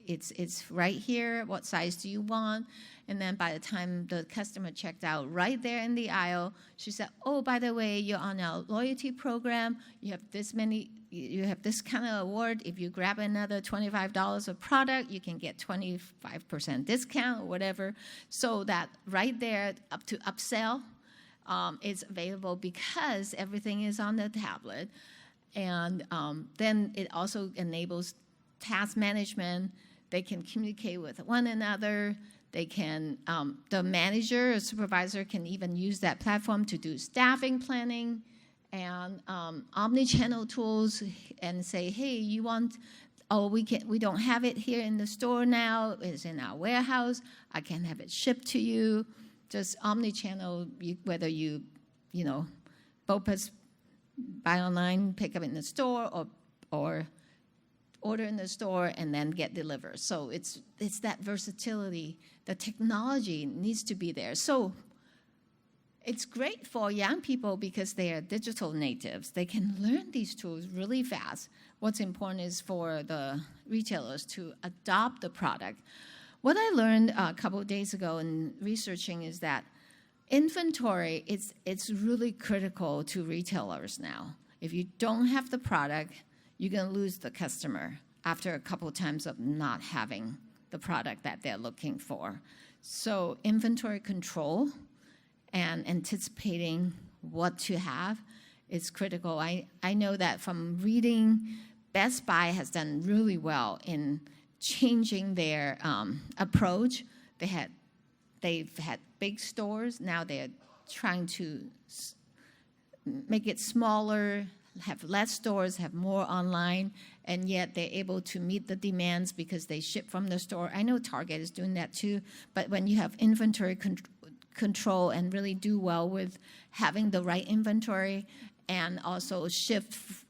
It's right here. What size do you want? And then by the time the customer checked out right there in the aisle, she said, oh, by the way, you're on our loyalty program. You have this kind of award. If you grab another $25 of product, you can get 25% discount or whatever. So that right there up to upsell is available because everything is on the tablet. And then it also enables task management. They can communicate with one another. They can, the manager or supervisor can even use that platform to do staffing planning and omni-channel tools and say, hey, you want, we don't have it here in the store now, it's in our warehouse, I can have it shipped to you. Just omni-channel, whether you BOPUS, buy online, pick up in the store, or order in the store and then get delivered. So it's that versatility. The technology needs to be there. So it's great for young people because they are digital natives. They can learn these tools really fast. What's important is for the retailers to adopt the product. What I learned a couple of days ago in researching is that inventory, it's really critical to retailers now. If you don't have the product, you're going to lose the customer after a couple of times of not having the product that they're looking for. So inventory control and anticipating what to have is critical. I know that from reading, Best Buy has done really well in changing their approach. They've had big stores. Now they're trying to make it smaller, have less stores, have more online, and yet they're able to meet the demands because they ship from the store. I know Target is doing that too, but when you have inventory control and really do well with having the right inventory and also shift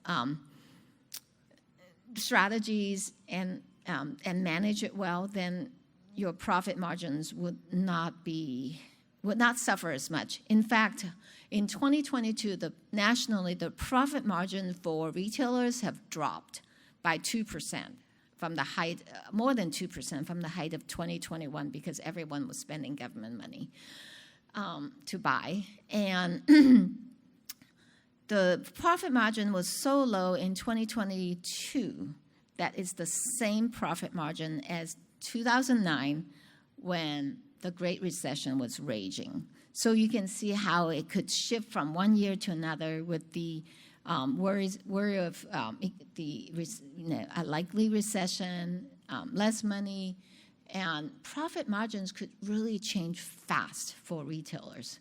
strategies and manage it well, then your profit margins would not suffer as much. In fact, in 2022, nationally, the profit margin for retailers have dropped by 2% from the height, more than 2% from the height of 2021 because everyone was spending government money to buy. And the profit margin was so low in 2022 that it's the same profit margin as 2009 when the Great Recession was raging. So you can see how it could shift from one year to another with the worry of a likely recession, less money, and profit margins could really change fast for retailers.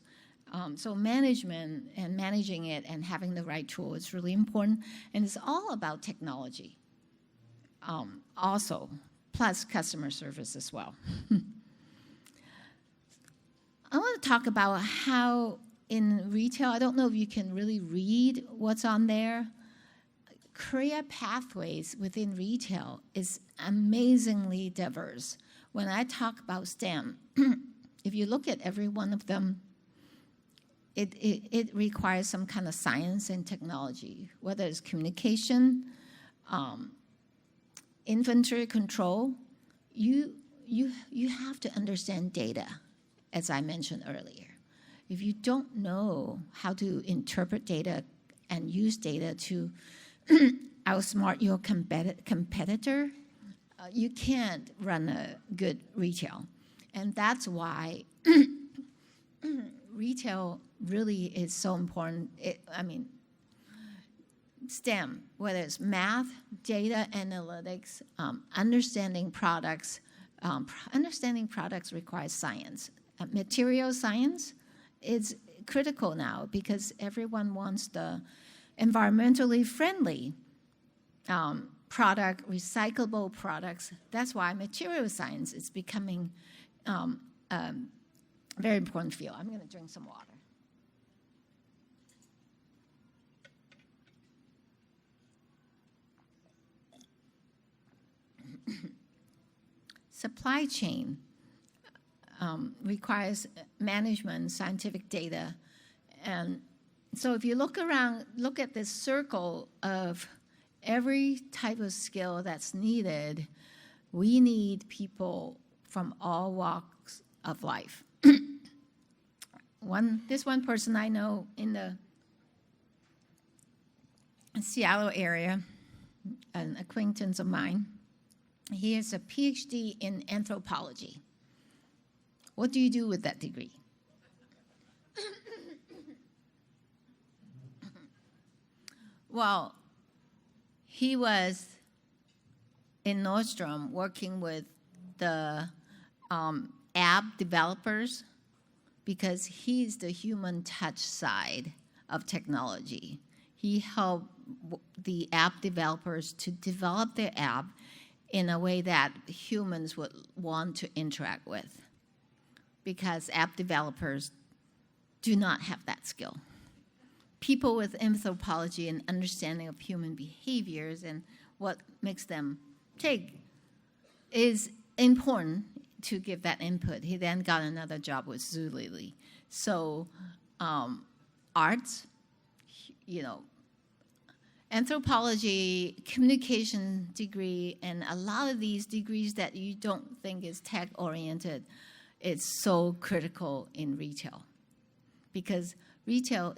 So management and managing it and having the right tool is really important. And it's all about technology also, plus customer service as well. I want to talk about how in retail, I don't know if you can really read what's on there. Career pathways within retail is amazingly diverse. When I talk about STEM, if you look at every one of them, it requires some kind of science and technology, whether it's communication, inventory control. You have to understand data, as I mentioned earlier. If you don't know how to interpret data and use data to outsmart your competitor, you can't run a good retail. And that's why retail really is so important. STEM, whether it's math, data analytics, understanding products. Understanding products requires science. Material science is critical now because everyone wants the environmentally friendly product, recyclable products. That's why material science is becoming a very important field. I'm going to drink some water. Supply chain requires management, scientific data. And so if you look around, look at this circle of every type of skill that's needed, we need people from all walks of life. This one person I know in the Seattle area, an acquaintance of mine, he has a PhD in anthropology. What do you do with that degree? Well, he was in Nordstrom working with the app developers because he's the human touch side of technology. He helped the app developers to develop their app in a way that humans would want to interact with, because app developers do not have that skill. People with anthropology and understanding of human behaviors and what makes them tick is important to give that input. He then got another job with Tulalip. So arts, anthropology, communication degree, and a lot of these degrees that you don't think is tech-oriented, it's so critical in retail. Because retail,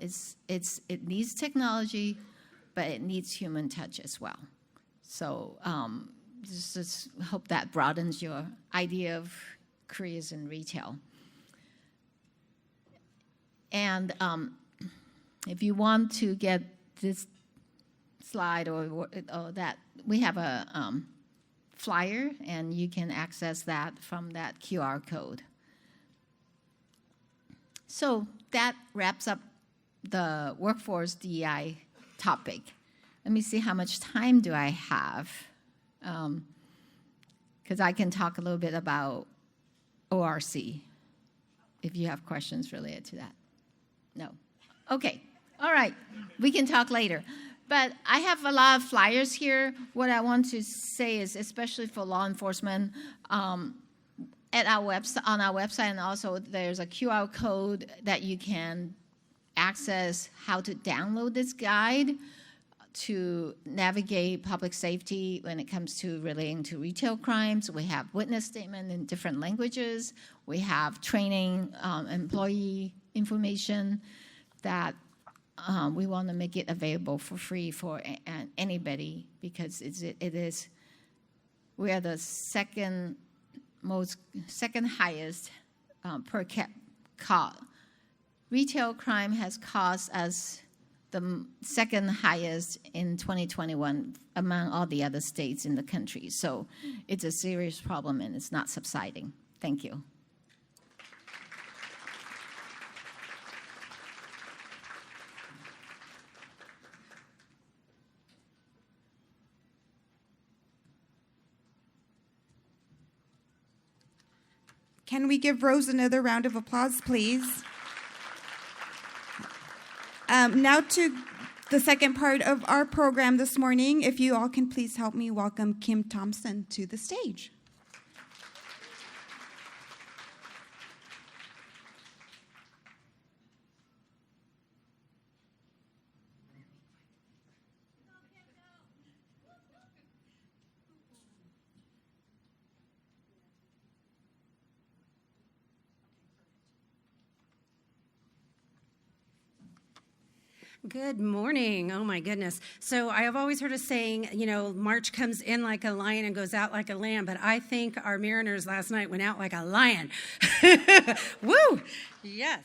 it needs technology, but it needs human touch as well. So just hope that broadens your idea of careers in retail. And if you want to get this slide or that, we have a flyer, and you can access that from that QR code. So that wraps up the workforce DEI topic. Let me see how much time do I have, because I can talk a little bit about ORC if you have questions related to that. No? Okay. All right. We can talk later. But I have a lot of flyers here. What I want to say is, especially for law enforcement, on our website, and also there's a QR code that you can access how to download this guide to navigate public safety when it comes to relating to retail crimes. We have witness statement in different languages. We have training, employee information that we want to make it available for free for anybody, because we are the second highest per cap cost. Retail crime has cost us the second highest in 2021 among all the other states in the country. So it's a serious problem, and it's not subsiding. Thank you. Can we give Rose another round of applause, please? Now to the second part of our program this morning. If you all can please help me welcome Kim Thompson to the stage. Good morning. Oh my goodness. So I have always heard a saying, March comes in like a lion and goes out like a lamb, but I think our Mariners last night went out like a lion. Woo! Yes.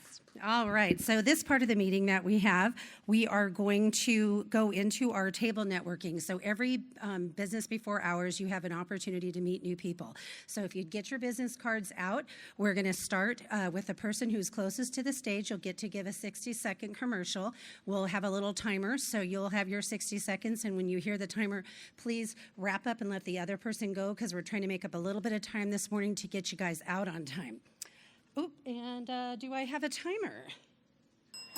All right. So this part of the meeting that we are going to go into our table networking. So every business before hours, you have an opportunity to meet new people. So if you'd get your business cards out, we're going to start with the person who's closest to the stage. You'll get to give a 60-second commercial. We'll have a little timer, so you'll have your 60 seconds. And when you hear the timer, please wrap up and let the other person go, because we're trying to make up a little bit of time this morning to get you guys out on time. Oh, and do I have a timer?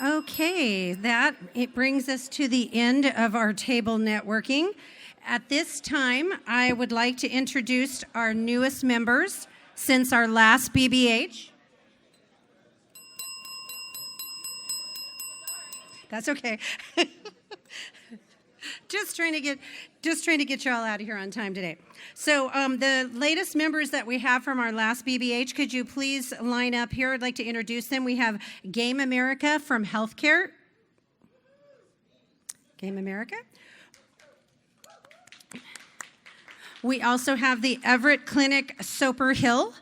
Okay, it brings us to the end of our table networking. At this time, I would like to introduce our newest members since our last BBH. That's okay. Just trying to get you all out of here on time today. So the latest members that we have from our last BBH, could you please line up here? I'd like to introduce them. We have Game America from Healthcare. Game America. We also have the Everett Clinic Soper Hill.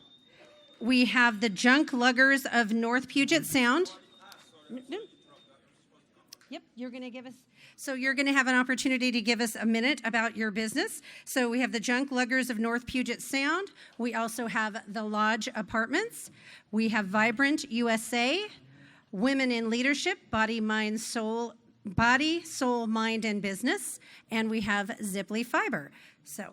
We have the Junk Luggers of North Puget Sound. Yep, you're going to give us... So you're going to have an opportunity to give us a minute about your business. So we have the Junk Luggers of North Puget Sound. We also have the Lodge Apartments. We have Vibrant USA, Women in Leadership, Body, Soul, Mind, and Business. And we have Ziply Fiber. So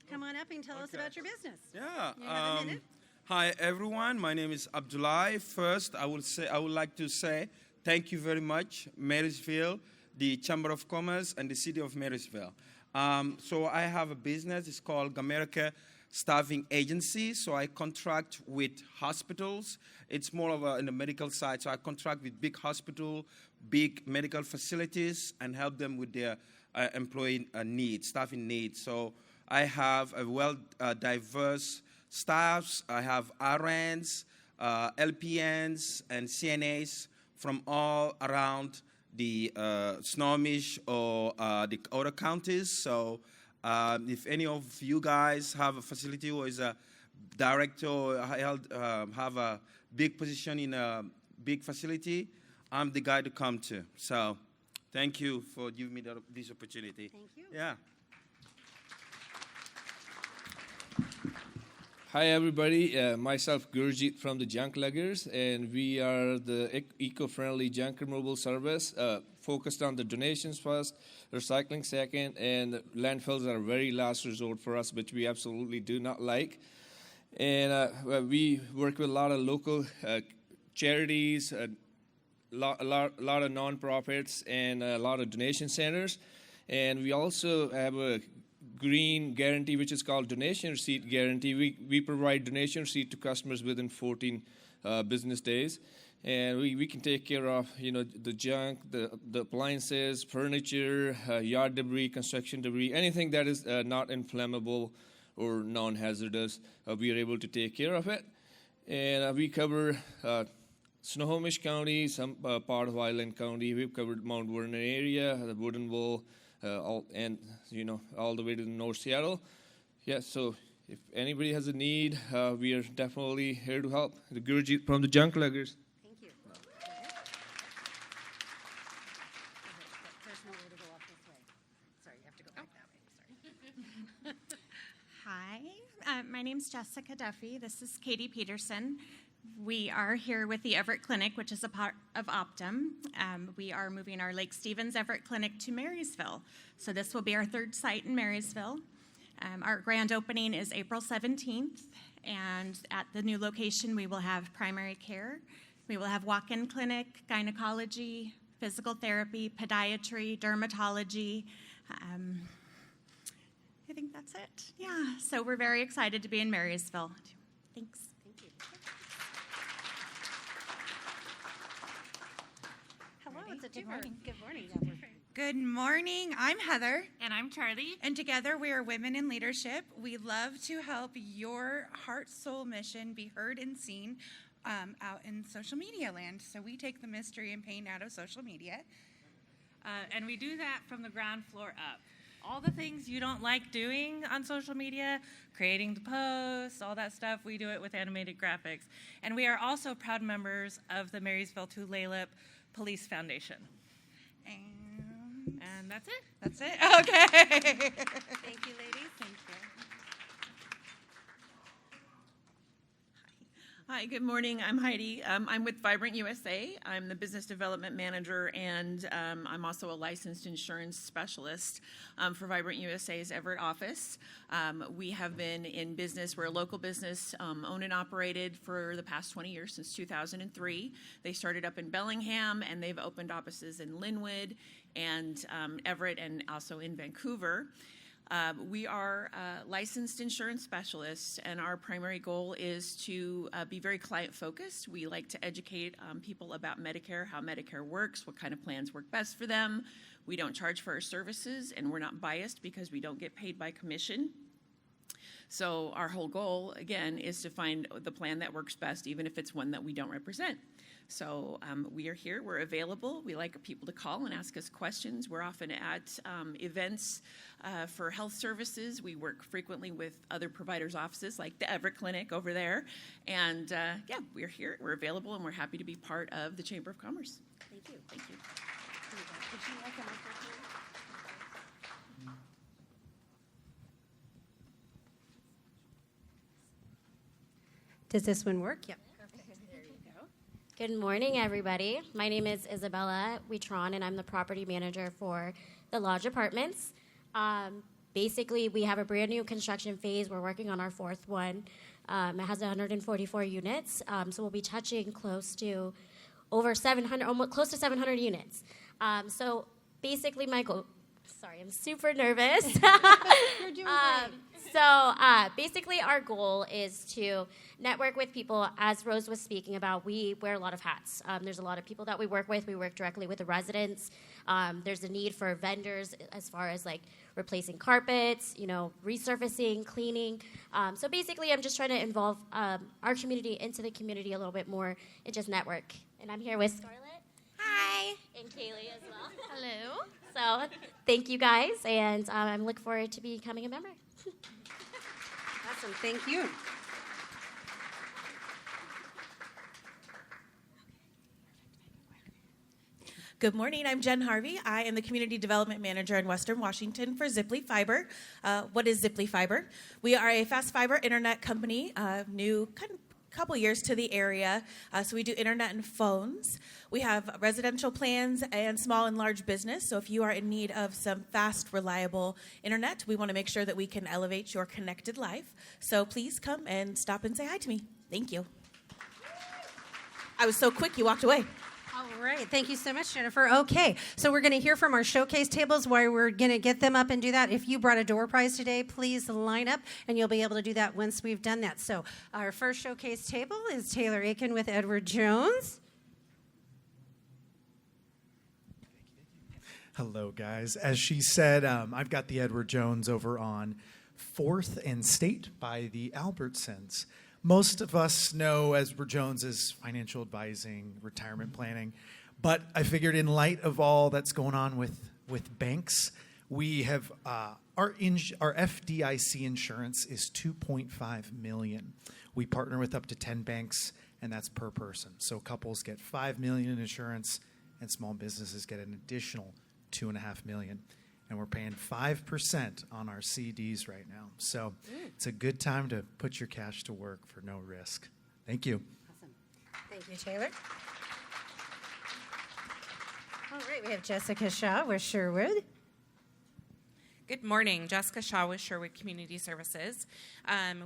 come on up and tell us about your business. Yeah. You have a minute? Hi everyone, my name is Abdullah. First, I would like to say thank you very much, Marysville, the Chamber of Commerce, and the City of Marysville. So I have a business. It's called America Staffing Agency. So I contract with hospitals. It's more of in the medical side. So I contract with big hospital, big medical facilities, and help them with their employee needs, staffing needs. So I have a diverse staffs. I have RNs, LPNs, and CNAs from all around the Snohomish or the other counties. So if any of you guys have a facility or is a director or have a big position in a big facility, I'm the guy to come to. So thank you for giving me this opportunity. Thank you. Yeah. Hi everybody, myself Gurjit from the Junk Luggers, and we are the eco-friendly junk removal service focused on the donations first, recycling second, and landfills are a very last resort for us, which we absolutely do not like. And we work with a lot of local charities, a lot of nonprofits, and a lot of donation centers. And we also have a green guarantee, which is called donation receipt guarantee. We provide donation receipt to customers within 14 business days, and we can take care of the junk, the appliances, furniture, yard debris, construction debris, anything that is not inflammable or non-hazardous. We are able to take care of it, and we cover Snohomish County, some part of Island County. We've covered Mount Vernon area, the Woodinville, all the way to North Seattle. Yeah, so if anybody has a need, we are definitely here to help. The Gurjit from the Junk Luggers. Thank you. There's no way to go off this way. Sorry, you have to go back that way. Sorry. Hi, my name's Jessica Duffy. This is Katie Peterson. We are here with the Everett Clinic, which is a part of Optum. We are moving our Lake Stevens Everett Clinic to Marysville. So this will be our third site in Marysville. Our grand opening is April 17th, and at the new location we will have primary care, we will have walk-in clinic, gynecology, physical therapy, podiatry, dermatology. I think that's it. Yeah, so we're very excited to be in Marysville. Thanks. Thank you. Hello, it's a Good two. morning. Good morning. Good morning. I'm Heather. And I'm Charlie. And together we are Women in Leadership. We love to help your heart, soul mission be heard and seen out in social media land. So we take the mystery and pain out of social media. And we do that from the ground floor up. All the things you don't like doing on social media, creating the posts, all that stuff, we do it with animated graphics. And we are also proud members of the Marysville Tulalip Police Foundation. And that's it. That's it? Okay. Thank you, ladies. Thank you. Hi, good morning. I'm Heidi. I'm with Vibrant USA. I'm the business development manager, and I'm also a licensed insurance specialist for Vibrant USA's Everett office. We have been in business. We're a local business owned and operated for the past 20 years, since 2003. They started up in Bellingham, and they've opened offices in Linwood and Everett, and also in Vancouver. We are licensed insurance specialists, and our primary goal is to be very client-focused. We like to educate people about Medicare, how Medicare works, what kind of plans work best for them. We don't charge for our services, and we're not biased because we don't get paid by commission. So our whole goal, again, is to find the plan that works best, even if it's one that we don't represent. So we are here, we're available. We like people to call and ask us questions. We're often at events for health services. We work frequently with other providers' offices, like the Everett Clinic over there. And yeah, we're here, we're available, and we're happy to be part of the Chamber of Commerce. Thank you. Thank you. Does this one work? Yep. Good morning, everybody. My name is Isabella Witron, and I'm the property manager for the Lodge Apartments. Basically, we have a brand new construction phase. We're working on our fourth one. It has 144 units, so we'll be touching close to over 700, almost close to 700 units. So basically, my goal. Sorry, I'm super nervous. You're doing great. So basically our goal is to network with people. As Rose was speaking about, we wear a lot of hats. There's a lot of people that we work with. We work directly with the residents. There's a need for vendors as far as like replacing carpets, resurfacing, cleaning. So basically I'm just trying to involve our community into the community a little bit more and just network. And I'm here with Scarlett. Hi. And Kaylee as well. Hello. So thank you guys, and I'm looking forward to becoming a member. Awesome. Thank you. Good morning. I'm Jen Harvey. I am the Community Development Manager in Western Washington for Ziply Fiber. What is Ziply Fiber? We are a fast fiber internet company, new couple years to the area. So we do internet and phones. We have residential plans and small and large business. So if you are in need of some fast, reliable internet, we want to make sure that we can elevate your connected life. So please come and stop and say hi to me. Thank you. I was so quick, you walked away. All right. Thank you so much, Jennifer. Okay. So we're going to hear from our showcase tables while we're going to get them up and do that. If you brought a door prize today, please line up, and you'll be able to do that once we've done that. So our first showcase table is Taylor Aiken with Edward Jones. Hello, guys. As she said, I've got the Edward Jones over on 4th and State by the Albertsons. Most of us know Edward Jones as financial advising, retirement planning, but I figured in light of all that's going on with banks, we have our FDIC insurance is $2.5 million. We partner with up to 10 banks, and that's per person. So couples get $5 million in insurance, and small businesses get an additional $2.5 million. And we're paying 5% on our CDs right now. So it's a good time to put your cash to work for no risk. Thank you. Awesome. Thank you, Taylor. All right, we have Jessica Shaw with Sherwood. Good morning. Jessica Shaw with Sherwood Community Services.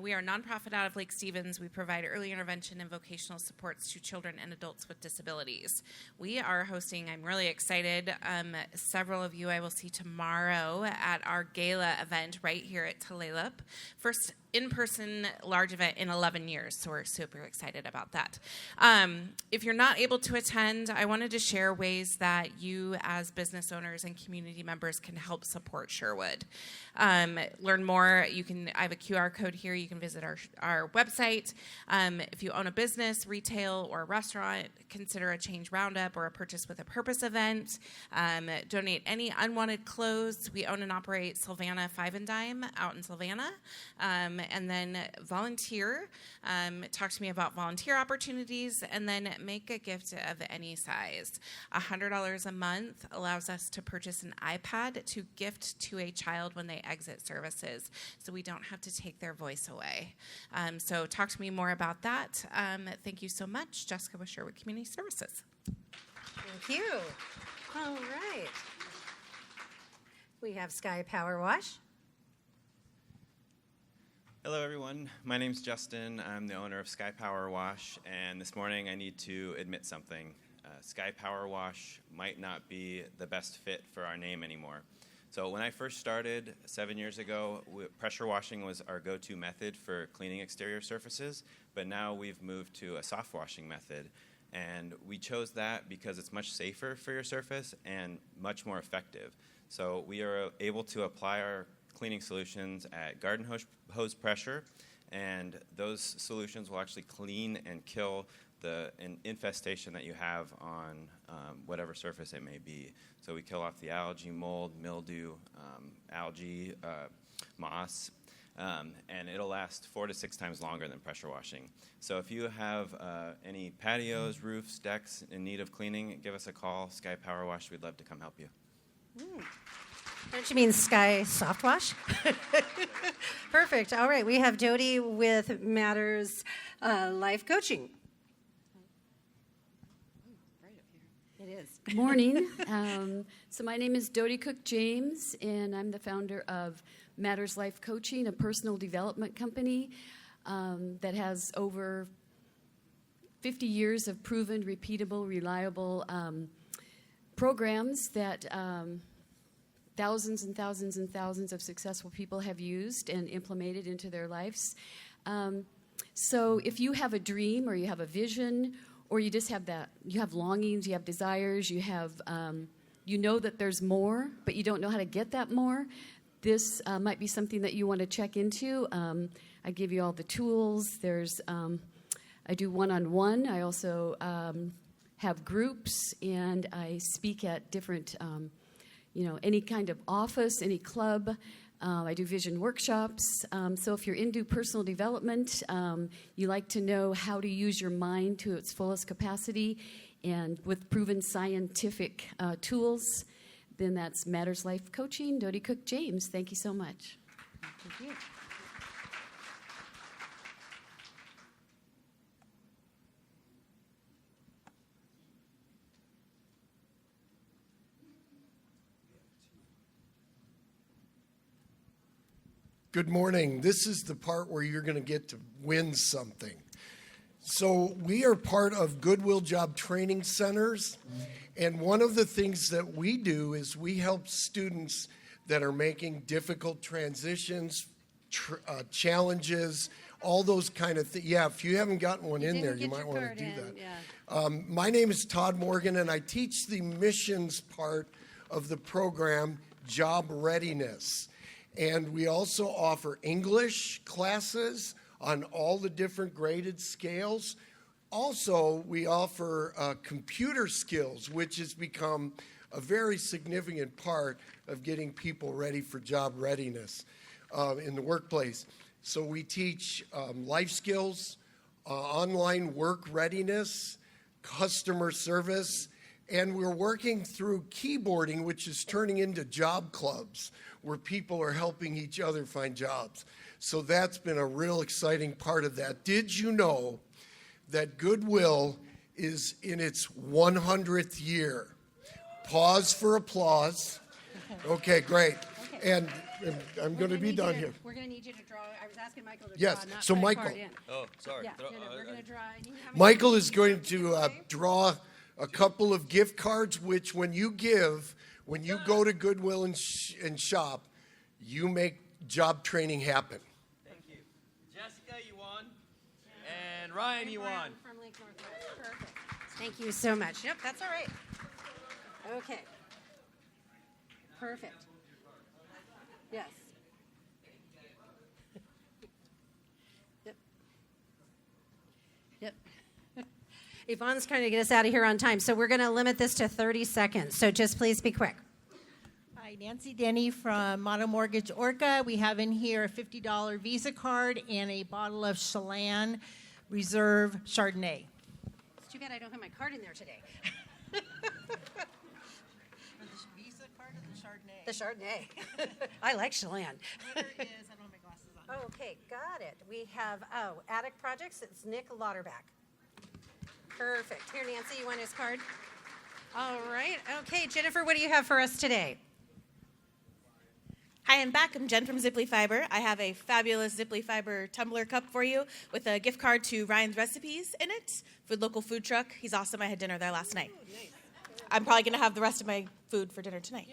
We are a nonprofit out of Lake Stevens. We provide early intervention and vocational supports to children and adults with disabilities. We are hosting, I'm really excited, several of you I will see tomorrow at our gala event right here at Tulalip. First in-person large event in 11 years, so we're super excited about that. If you're not able to attend, I wanted to share ways that you as business owners and community members can help support Sherwood. Learn more, I have a QR code here, you can visit our website. If you own a business, retail, or a restaurant, consider a Change Roundup or a Purchase with a Purpose event. Donate any unwanted clothes. We own and operate Sylvana 5 and Dime out in Sylvana. And then volunteer. Talk to me about volunteer opportunities, and then make a gift of any size. $100 a month allows us to purchase an iPad to gift to a child when they exit services, so we don't have to take their voice away. So talk to me more about that. Thank you so much. Jessica with Sherwood Community Services. Thank you. All right. We have Sky Power Wash. Hello everyone, my name's Justin. I'm the owner of Sky Power Wash, and this morning I need to admit something. Sky Power Wash might not be the best fit for our name anymore. So when I first started 7 years ago, pressure washing was our go-to method for cleaning exterior surfaces, but now we've moved to a soft washing method. And we chose that because it's much safer for your surface and much more effective. So we are able to apply our cleaning solutions at garden hose pressure, and those solutions will actually clean and kill an infestation that you have on whatever surface it may be. So we kill off the algae, mold, mildew, algae, moss, and it'll last 4 to 6 times longer than pressure washing. So if you have any patios, roofs, decks in need of cleaning, give us a call, Sky Power Wash. We'd love to come help you. Don't you mean Sky Soft Wash? Perfect. All right. We have Jody with Matters Life Coaching. It is. Good morning. So my name is Dodie Cook James, and I'm the founder of Matters Life Coaching, a personal development company that has over 50 years of proven, repeatable, reliable programs that thousands and thousands and thousands of successful people have used and implemented into their lives. So if you have a dream or you have a vision, or you just have that, you have longings, you have desires, you have, you know that there's more, but you don't know how to get that more, this might be something that you want to check into. I give you all the tools. There's, I do one-on-one. I also have groups, and I speak at different, any kind of office, any club. I do vision workshops. So if you're into personal development, you like to know how to use your mind to its fullest capacity, and with proven scientific tools, then that's Matters Life Coaching, Dodie Cook James. Thank you so much. Thank you. Good morning. This is the part where you're going to get to win something. So we are part of Goodwill Job Training Centers, and one of the things that we do is we help students that are making difficult transitions, challenges, all those kind of things. Yeah, if you haven't gotten one in there, you might want to do that. Yeah. My name is Todd Morgan, and I teach the missions part of the program, Job Readiness. And we also offer English classes on all the different graded scales. Also, we offer computer skills, which has become a very significant part of getting people ready for job readiness in the workplace. So we teach life skills, online work readiness, customer service, and we're working through keyboarding, which is turning into job clubs, where people are helping each other find jobs. So that's been a real exciting part of that. Did you know that Goodwill is in its 100th year? Pause for applause. Okay, great. And I'm going to be done here. We're going to need you to draw. I was asking Michael to Yes, draw, not so put a Michael. card in. Oh, sorry. Yeah, we're going to draw. Michael is going to draw a couple of gift cards, which when you go to Goodwill and shop, you make job training happen. Thank you. Jessica, you won. And Ryan, you won. From Lake Northwest. Perfect. Thank you so much. Yep, that's all right. Okay. Perfect. Yes. Yep. Yep. Yvonne's trying to get us out of here on time, so we're going to limit this to 30 seconds. So just please be quick. Hi, Nancy Denny from Mono Mortgage Orca. We have in here a $50 Visa card and a bottle of Chelan Reserve Chardonnay. It's too bad I don't have my card in there today. Visa card or the Chardonnay? The Chardonnay. I like Chelan. Winner is, I don't have my glasses on. Oh, okay, got it. We have, Attic Projects. It's Nick Lauterbach. Perfect. Here, Nancy, you want his card? All right. Okay, Jennifer, what do you have for us today? Hi, I'm back. I'm Jen from Ziply Fiber. I have a fabulous Ziply Fiber tumbler cup for you with a gift card to Ryan's Recipes in it for local food truck. He's awesome. I had dinner there last night. Nice. I'm probably going to have the rest of my food for dinner tonight.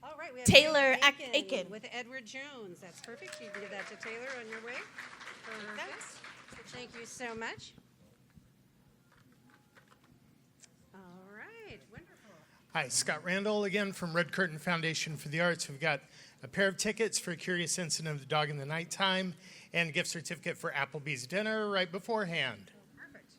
All right, we have Taylor Aiken with Edward Jones. That's perfect. You can give that to Taylor on your way. Perfect. Thank you so much. All right, wonderful. Hi, Scott Randall again from Red Curtain Foundation for the Arts. We've got a pair of tickets for Curious Incident of the Dog in the Nighttime and a gift certificate for Applebee's dinner right beforehand. Perfect.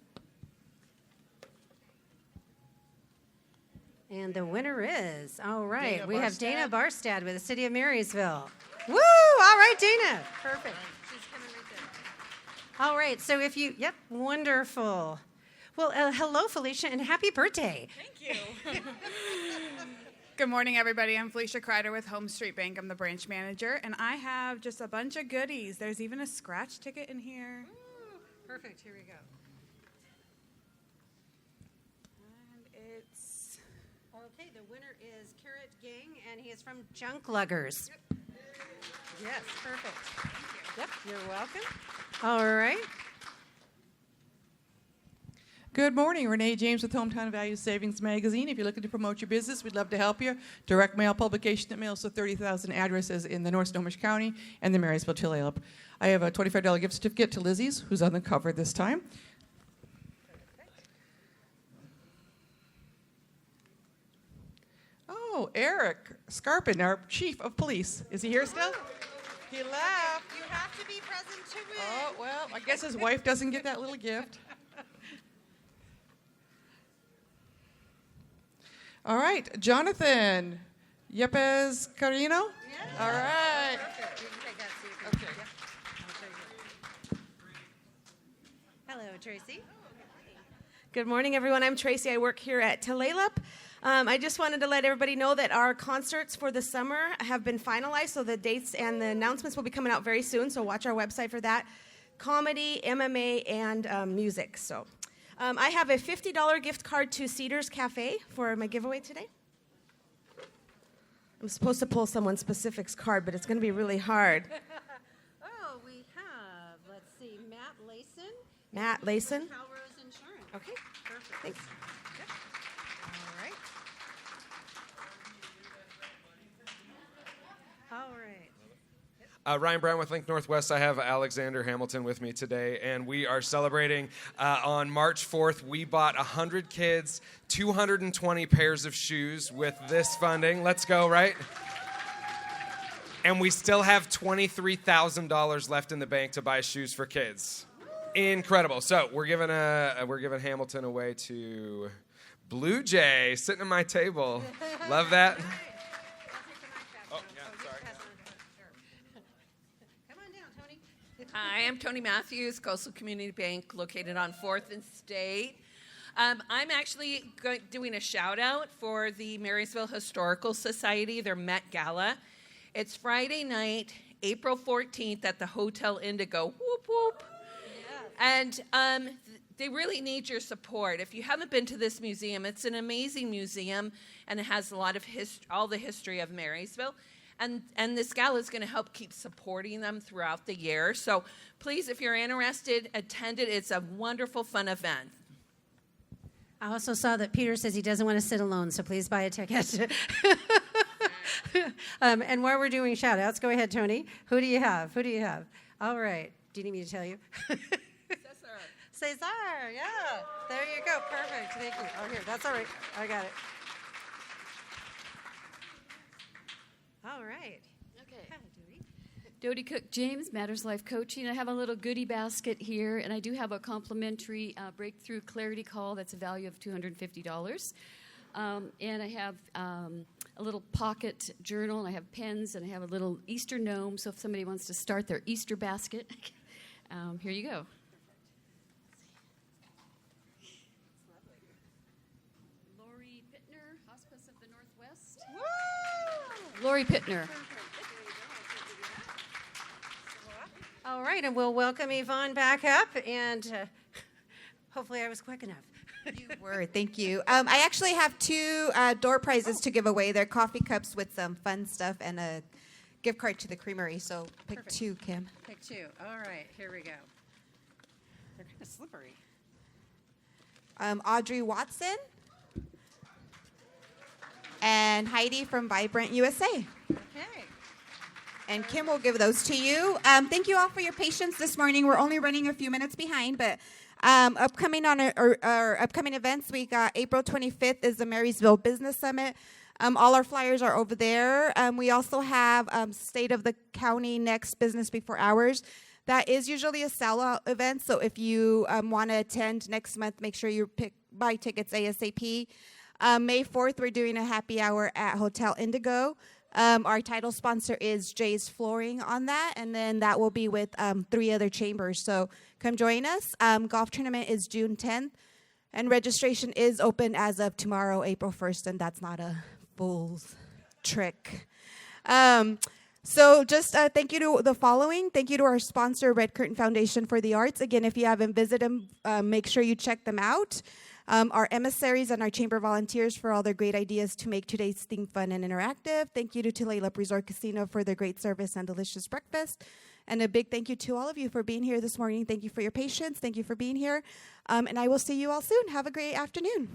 And the winner is, all right, Dana we have Barstad. Dana Barstad with the City of Marysville. Woo! All right, Dana. Perfect. She's coming right there. All right, so if you, yep, wonderful. Well, hello, Felicia, and happy birthday. Thank you. Good morning, everybody. I'm Felicia Kreider with Home Street Bank. I'm the branch manager, and I have just a bunch of goodies. There's even a scratch ticket in here. Ooh, perfect. Here we go. And it's... Okay, the winner is Carrot Gang, and he is from Junk Luggers. Yep. Yes, perfect. Yep, you're welcome. All right. Good morning, Renee James with Hometown Value Savings Magazine. If you're looking to promote your business, we'd love to help you. Direct mail publication that mails to 30,000 addresses in the North Snohomish County and the Marysville Tulalip. I have a $25 gift certificate to Lizzie's, who's on the cover this time. Oh, Eric Scarpin, our chief of police. Is he here still? He left. You have to be present to win. Oh, well, I guess his wife doesn't get that little gift. All right, Jonathan Yepes Carino. Yes. All right. Perfect. You can take that so you can. Okay. Yep. I'll show you. Hello, Tracy. Good morning, everyone. I'm Tracy. I work here at Tulalip. I just wanted to let everybody know that our concerts for the summer have been finalized, so the dates and the announcements will be coming out very soon, so watch our website for that. Comedy, MMA, and music. So I have a $50 gift card to Cedars Cafe for my giveaway today. I'm supposed to pull someone specific's card, but it's going to be really hard. Oh, we have, let's see, Matt Layson. Matt Layson. Calrose Insurance. Okay. Perfect. Thanks. Yep. All right. All right. Ryan Brown with Link Northwest. I have Alexander Hamilton with me today, and we are celebrating on March 4th. We bought 100 kids 220 pairs of shoes with this funding. Let's go, right? And we still have $23,000 left in the bank to buy shoes for kids. Incredible. So we're giving Hamilton away to Blue Jay sitting at my table. Love that. Hi, I'm Tony Matthews, Coastal Community Bank, located on 4th and State. I'm actually doing a shout out for the Marysville Historical Society, their Met Gala. It's Friday night, April 14th at the Hotel Indigo. Whoop, whoop. And they really need your support. If you haven't been to this museum, it's an amazing museum, and it has a lot of all the history of Marysville. And this gala is going to help keep supporting them throughout the year. So please, if you're interested, attend it. It's a wonderful, fun event. I also saw that Peter says he doesn't want to sit alone, so please buy a ticket. And while we're doing shout-outs, go ahead, Tony. Who do you have? Who do you have? All right. Do you need me to tell you? Cesar, yeah. There you go. Perfect. Thank you. Oh, here. That's all right. I got it. All right. Okay. Dodie Cook James, Matters Life Coaching. I have a little goodie basket here, and I do have a complimentary breakthrough clarity call that's a value of $250. And I have a little pocket journal, and I have pens, and I have a little Easter gnome. So if somebody wants to start their Easter basket, here you go. Lori Pittner, Hospice of the Northwest. Woo! Lori Pittner. All right, and we'll welcome Yvonne back up, and hopefully I was quick enough. You were, thank you. I actually have two door prizes to give away. They're coffee cups with some fun stuff and a gift card to the creamery. So pick Perfect. two, Kim. Pick two. All right, here we go. They're kind of slippery. Audrey Watson and Heidi from Vibrant USA. Okay. And Kim will give those to you. Thank you all for your patience this morning. We're only running a few minutes behind, but upcoming on our upcoming events, we got April 25th is the Marysville Business Summit. All our flyers are over there. We also have State of the County Next Business Before Hours. That is usually a sellout event, so if you want to attend next month, make sure you buy tickets ASAP. May 4th, we're doing a happy hour at Hotel Indigo. Our title sponsor is Jay's Flooring on that, and then that will be with 3 other chambers. So come join us. Golf tournament is June 10th, and registration is open as of tomorrow, April 1st, and that's not a fool's trick. So just thank you to the following. Thank you to our sponsor, Red Curtain Foundation for the Arts. Again, if you haven't visited them, make sure you check them out. Our emissaries and our chamber volunteers for all their great ideas to make today's theme fun and interactive. Thank you to Tulalip Resort Casino for their great service and delicious breakfast. And a big thank you to all of you for being here this morning. Thank you for your patience. Thank you for being here. And I will see you all soon. Have a great afternoon.